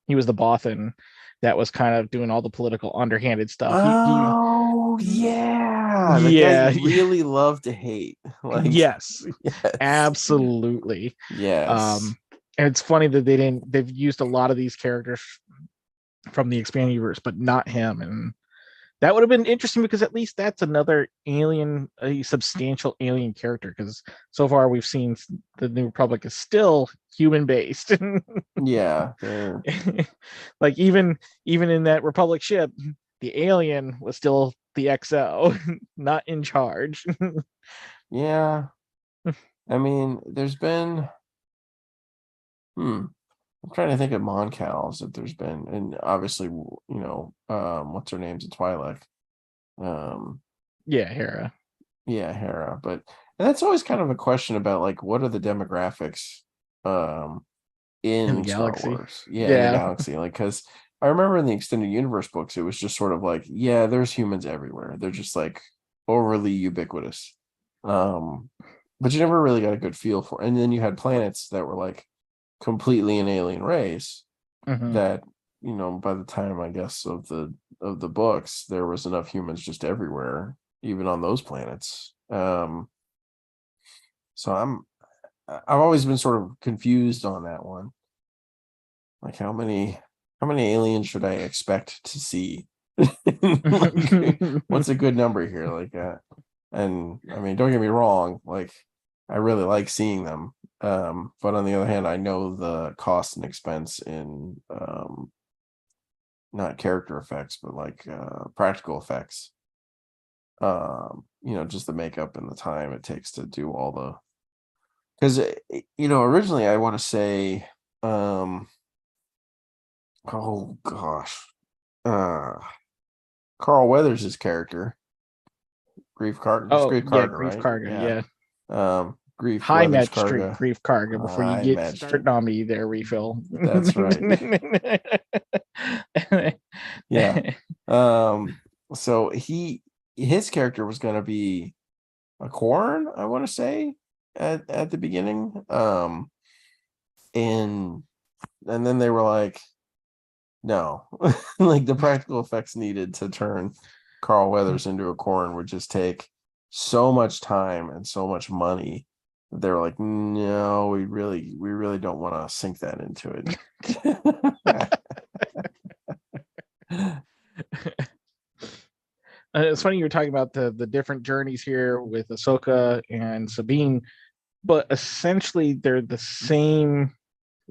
He was the Bothan that was kind of doing all the political underhanded stuff. Oh yeah, the guy Yeah, you really love to hate. Like, yes, yes, absolutely. yes, And it's funny that they've used a lot of these characters from the expanded universe, but not him. And that would have been interesting because at least that's another alien, a substantial alien character. Because so far we've seen the New Republic is still human based. yeah. They're Like even in that Republic ship, the alien was still the XO, not in charge. yeah. I mean, there's been I'm trying to think of Moncals if there's been, and obviously, what's her name's a Twi'lek. Um, Yeah, Hera yeah, Hera, but and that's always kind of a question about like what are the demographics in the in Star galaxy. Wars? Yeah, in the Yeah. galaxy. Like, because I remember in the extended universe books, it was just sort of like, yeah, there's humans everywhere. They're just like overly ubiquitous. Um, but you never really got a good feel for. And then you had planets that were like completely an alien race Mhm. that, by the time I guess of the books, there was enough humans just everywhere, even on those planets. So I've always been sort of confused on that one. Like how many aliens should I expect to see? Like, what's a good number here? Like and I mean, don't get me wrong, like I really like seeing them. But on the other hand, I know the cost and expense in not character effects, but like practical effects. Just the makeup and the time it takes to do all the because originally I want to say oh gosh. Uh Carl Weathers' character, Grief Carter, it's Oh Grief yeah, Carter, Grief right? Karga. Yeah. Yeah, Grief high Weathers match street Karga. Grief Karga before you I get matched. started on me there, refill. That's right. Yeah. So his character was gonna be a Corn, I want to say, at the beginning. And then they were like, no, like the practical effects needed to turn Carl Weathers into a Corn would just take so much time and so much money. They were like, no, we really don't want to sink that into it. It's funny you were talking about the different journeys here with Ahsoka and Sabine, but essentially they're the same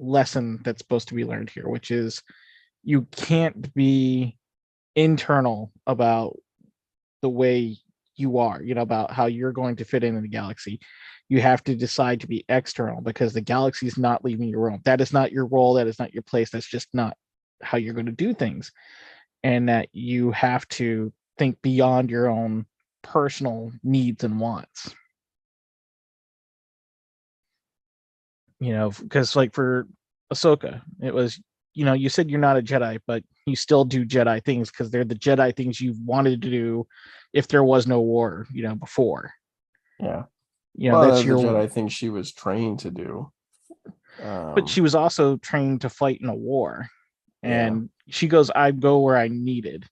lesson that's supposed to be learned here, which is you can't be internal about the way you are, about how you're going to fit in the galaxy. You have to decide to be external because the galaxy is not leaving your role. That is not your role. That is not your place. That's just not how you're going to do things. And that you have to think beyond your own personal needs and wants. Because like for Ahsoka, it was, you said you're not a Jedi, but you still do Jedi things because they're the Jedi things you've wanted to do if there was no war, before. Yeah. That's the your Jedi thing she was trained to do. But she was also trained to fight in a war. And Yeah. she goes, I go where I needed.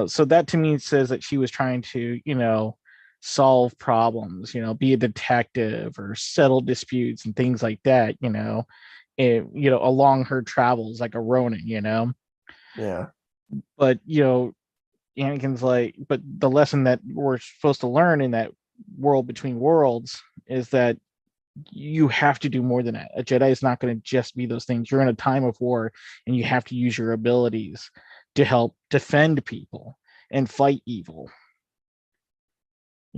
So that to me says that she was trying to, solve problems, be a detective or settle disputes and things like that, along her travels like a Ronin, Yeah. But Anakin's like, but the lesson that we're supposed to learn in that world between worlds is that you have to do more than that. A Jedi is not going to just be those things. You're in a time of war and you have to use your abilities to help defend people and fight evil.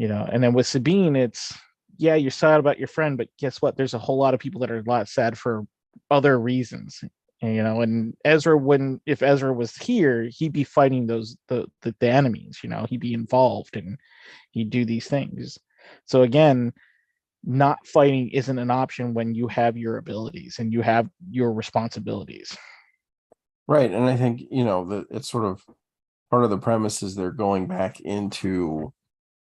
And then with Sabine, it's, yeah, you're sad about your friend, but guess what? There's a whole lot of people that are a lot sad for other reasons. And Ezra, if Ezra was here, he'd be fighting the enemies, he'd be involved and he'd do these things. So again, not fighting isn't an option when you have your abilities and you have your responsibilities. Right. And I think, that it's sort of part of the premise is they're going back into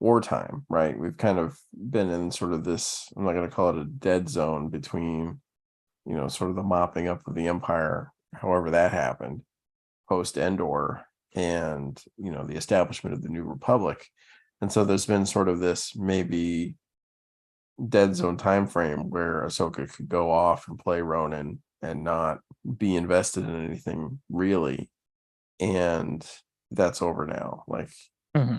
wartime, right? We've kind of been in sort of this, I'm not going to call it a dead zone between, sort of the mopping up of the Empire, however that happened, post Endor, and, the establishment of the New Republic. And so there's been sort of this maybe dead zone time frame where Ahsoka could go off and play Ronin and not be invested in anything really. And that's over now. Like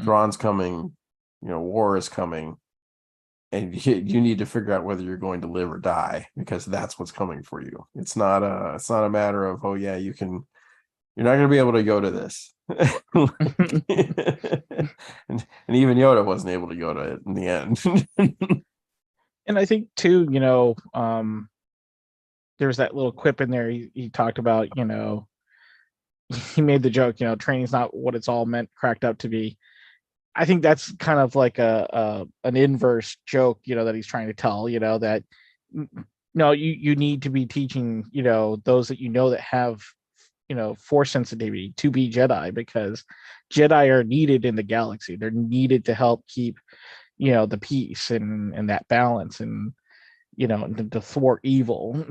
Thrawn's coming, war is coming, and you need to figure out whether you're going to live or die because that's what's coming for you. It's not a matter of, oh yeah, you're not going to be able to go to this. and even Yoda wasn't able to go to it in the end. And I think too, there's that little quip in there. He talked about, he made the joke, training's not what it's all meant cracked up to be. I think that's kind of like an inverse joke, that he's trying to tell, that no, you need to be teaching, those that that have, force sensitivity to be Jedi, because Jedi are needed in the galaxy. They're needed to help keep, the peace and that balance and, to thwart evil,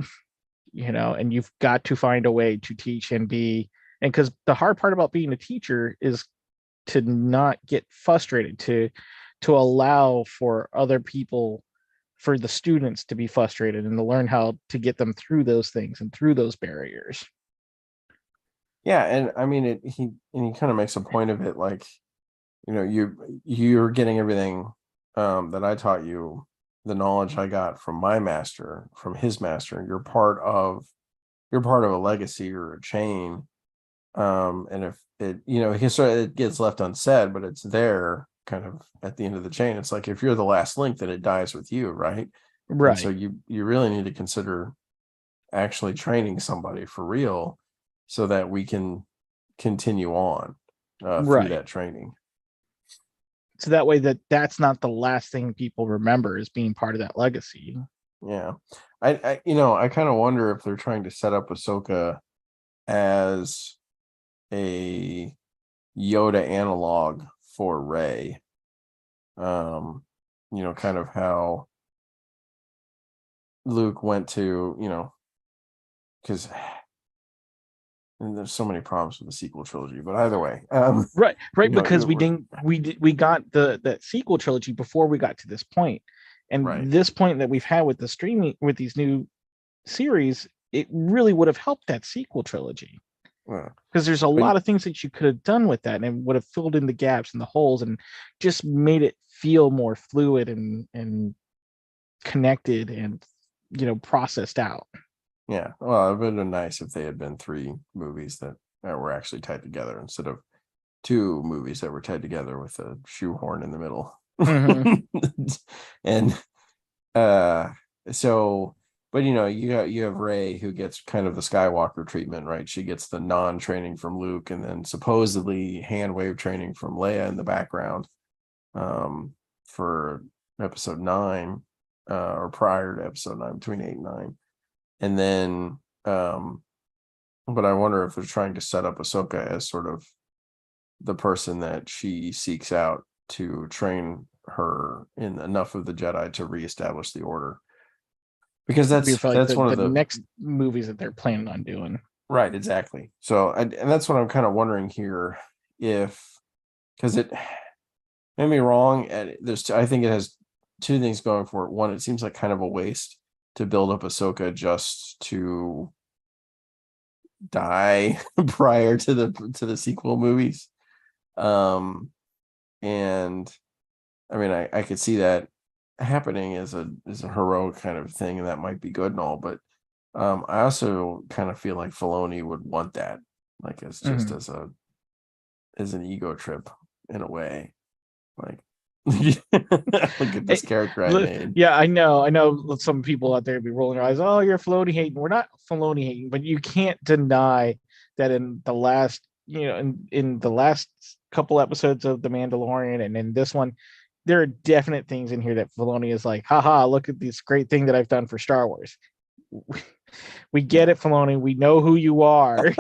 and you've got to find a way to teach and be, and because the hard part about being a teacher is to not get frustrated, to allow for other people, for the students to be frustrated and to learn how to get them through those things and through those barriers. Yeah, and I mean he kind of makes a point of it, like, you're getting everything that I taught you, the knowledge I got from my master, from his master. You're part of a legacy or a chain. And if it, it gets left unsaid, but it's there kind of at the end of the chain. It's like, if you're the last link, then it dies with you, right? Right. And so you really need to consider actually training somebody for real so that we can continue on through that training. So that way that's not the last thing people remember as being part of that legacy. Yeah. I kind of wonder if they're trying to set up Ahsoka as a Yoda analog for Rey. Kind of how Luke went to, because and there's so many problems with the sequel trilogy, but either way, right, because we got the sequel trilogy before we got to this point, and this point that we've had with the streaming, with these new series, it really would have helped that sequel trilogy, because there's a lot of things that you could have done with that and would have filled in the gaps and the holes and just made it feel more fluid and connected and processed out. Yeah, well, it would have been nice if they had been 3 movies that were actually tied together instead of 2 movies that were tied together with a shoehorn in the middle. Mhm. And so, but you have Rey, who gets kind of the Skywalker treatment, right? She gets the non-training from Luke, and then supposedly hand wave training from Leia in the background, for episode 9, or prior to episode 9, between 8 and 9. And then but I wonder if they're trying to set up Ahsoka as sort of the person that she seeks out to train her in enough of the Jedi to reestablish the Order, because Be for like that's one the of the next movies that they're planning on doing. right, exactly. So and that's what I'm kind of wondering here, if, because it made me wrong, and I think it has 2 things going for it. One, it seems like kind of a waste to build up Ahsoka just to die prior to the sequel movies. And I mean, I could see that happening as a heroic kind of thing, and that might be good and all, but I also kind of feel like Filoni would want that, like, as just as an ego trip in a way, like look at this character I made. Yeah, I know some people out there would be rolling their eyes. Oh, you're Filoni hating. We're not Filoni hating, but you can't deny that in the last, in the last couple episodes of The Mandalorian and in this one, there are definite things in here that Filoni is like, haha, look at this great thing that I've done for Star Wars. We get it, Filoni. We know who you are.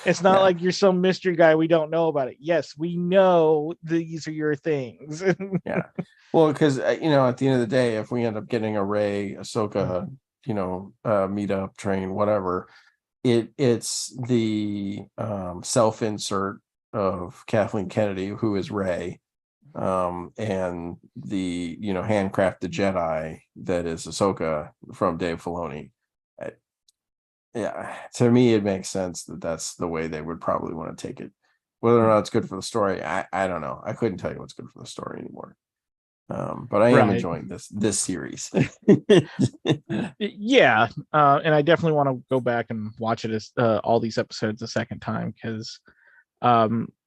It's not Yeah. like you're some mystery guy we don't know about it. Yes, we know these are your things. Yeah, well, because at the end of the day, if we end up getting a Rey Ahsoka, meet up, train, whatever, it's the self-insert of Kathleen Kennedy, who is Rey, and the handcrafted Jedi that is Ahsoka from Dave Filoni. Yeah, to me it makes sense that that's the way they would probably want to take it. Whether or not it's good for the story, I don't know. I couldn't tell you what's good for the story anymore. But I am Right. enjoying this series. Yeah, and I definitely want to go back and watch it as all these episodes a second time, because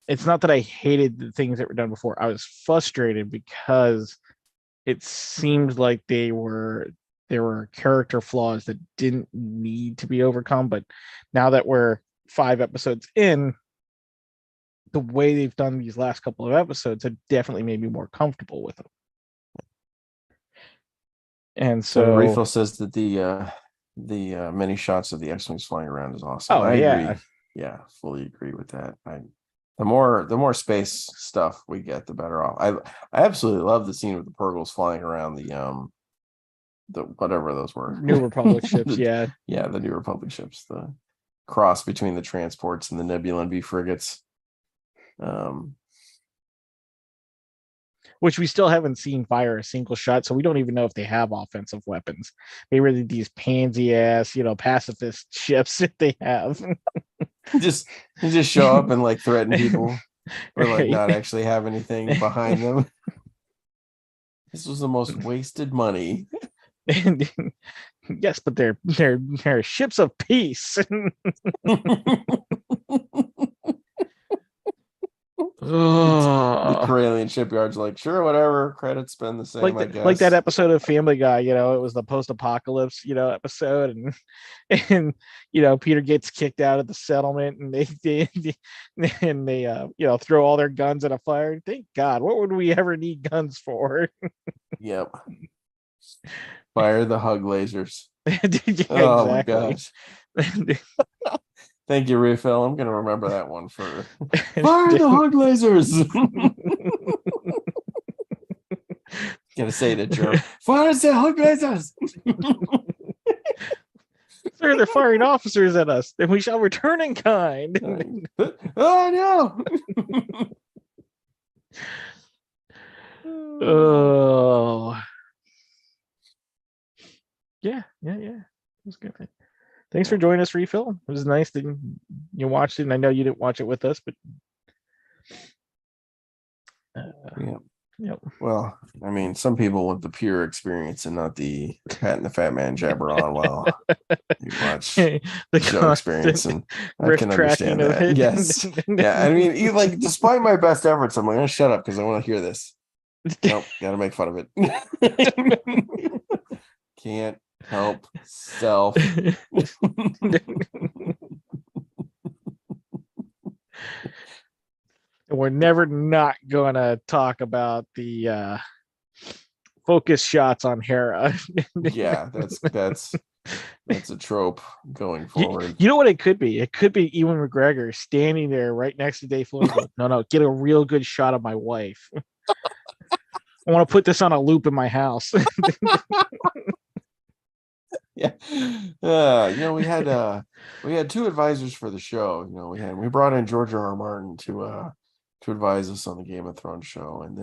it's not that I hated the things that were done before. I was frustrated because it seemed like there were character flaws that didn't need to be overcome. But now that we're 5 episodes in, the way they've done these last couple of episodes have definitely made me more comfortable with them. And So so, Refill says that the many shots of the X-wings flying around is awesome. oh I yeah, agree. Yeah, fully agree with that. The more space stuff we get, the better off. I absolutely love the scene with the Purgles flying around the whatever those were. New Republic ships, yeah. Yeah, the New Republic ships, the cross between the transports and the Nebula V frigates. Which we still haven't seen fire a single shot, so we don't even know if they have offensive weapons. Maybe they're these pansy ass, pacifist ships that they have. just show up and like threaten people, but like Right. not actually have anything behind them. This was the most wasted money. Yes, but they're ships of peace. The Corellian shipyard's like, sure, whatever. Credits spend the same, I guess. Like that episode of Family Guy, it was the post-apocalypse, episode, and Peter gets kicked out of the settlement, and they throw all their guns in a fire. Thank God, what would we ever need guns for? Yep. Fire the hug lasers. Yeah, Oh my exactly. gosh. Thank you, Refill. I'm gonna remember that one for fire the hug lasers. Gonna say to Joe, fire the hug lasers. Sir, they're firing officers at us, then we shall return in kind. Oh no. Oh. Yeah. It was good. Thanks for joining us, Refill. It was nice that you watched it, and I know you didn't watch it with us, but yeah. Well, I mean, some people want the pure experience and not the Pat and the Fat Man jabber on. Well, You watch the show experience, constant and I can riff-tracking understand of that. it. Yes. Yeah. I mean, like, despite my best efforts, I'm gonna shut up because I want to hear this. Nope, gotta make fun of it. Can't help self. We're never not gonna talk about the focus shots on Hera. Yeah, that's a trope going You, forward. you know what it could be? It could be Ewan McGregor standing there right next to Dave Filoni. Going, no, get a real good shot of my wife. I want to put this on a loop in my house. Yeah. We had two advisors for the show. We brought in George R. R. Martin to advise us on the Game of Thrones show, and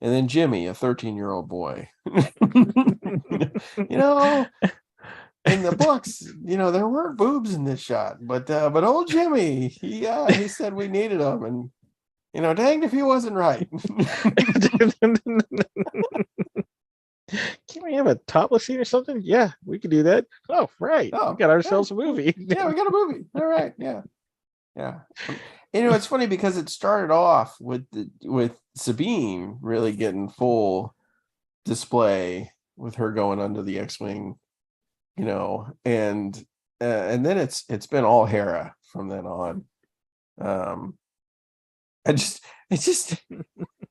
then Jimmy, a 13-year-old boy. In the books, there weren't boobs in this shot, but old Jimmy, he said we needed them, and danged if he wasn't right. Can we have a topless scene or something? Yeah, we could do that. Oh, right. Oh, we got ourselves a movie. Yeah, we got a movie. All right. Yeah. Yeah. It's funny because it started off with Sabine really getting full display with her going under the X-Wing, and then it's been all Hera from then on. It just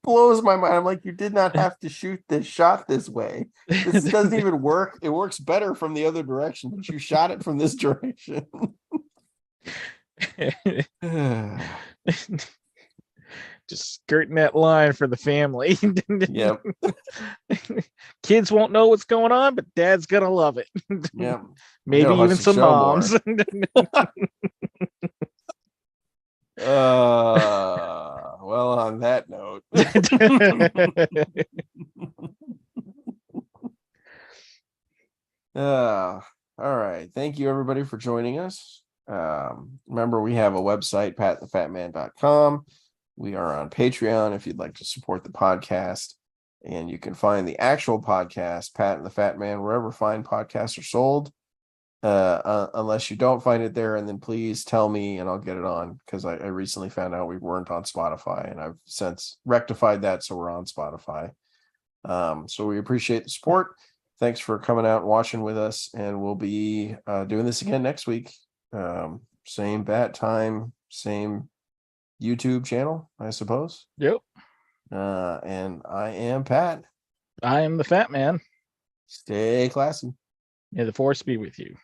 blows my mind. I'm like, you did not have to shoot this shot this way. This doesn't even work. It works better from the other direction, but you shot it from this direction. Just skirting that line for the family. Yep. Kids won't know what's going on, but dad's gonna love it. Yep. Maybe even some moms. Well, on that note. All right. Thank you, everybody, for joining us. Remember, we have a website, patthefatman.com. We are on Patreon if you'd like to support the podcast. And you can find the actual podcast, Pat and the Fat Man, wherever fine podcasts are sold. Unless you don't find it there, and then please tell me and I'll get it on, because I recently found out we weren't on Spotify, and I've since rectified that, so we're on Spotify. So we appreciate the support. Thanks for coming out and watching with us, and we'll be doing this again next week. Same bat time, same YouTube channel, I suppose. Yep. And I am Pat. I am the Fat Man. Stay classy. May the force be with you.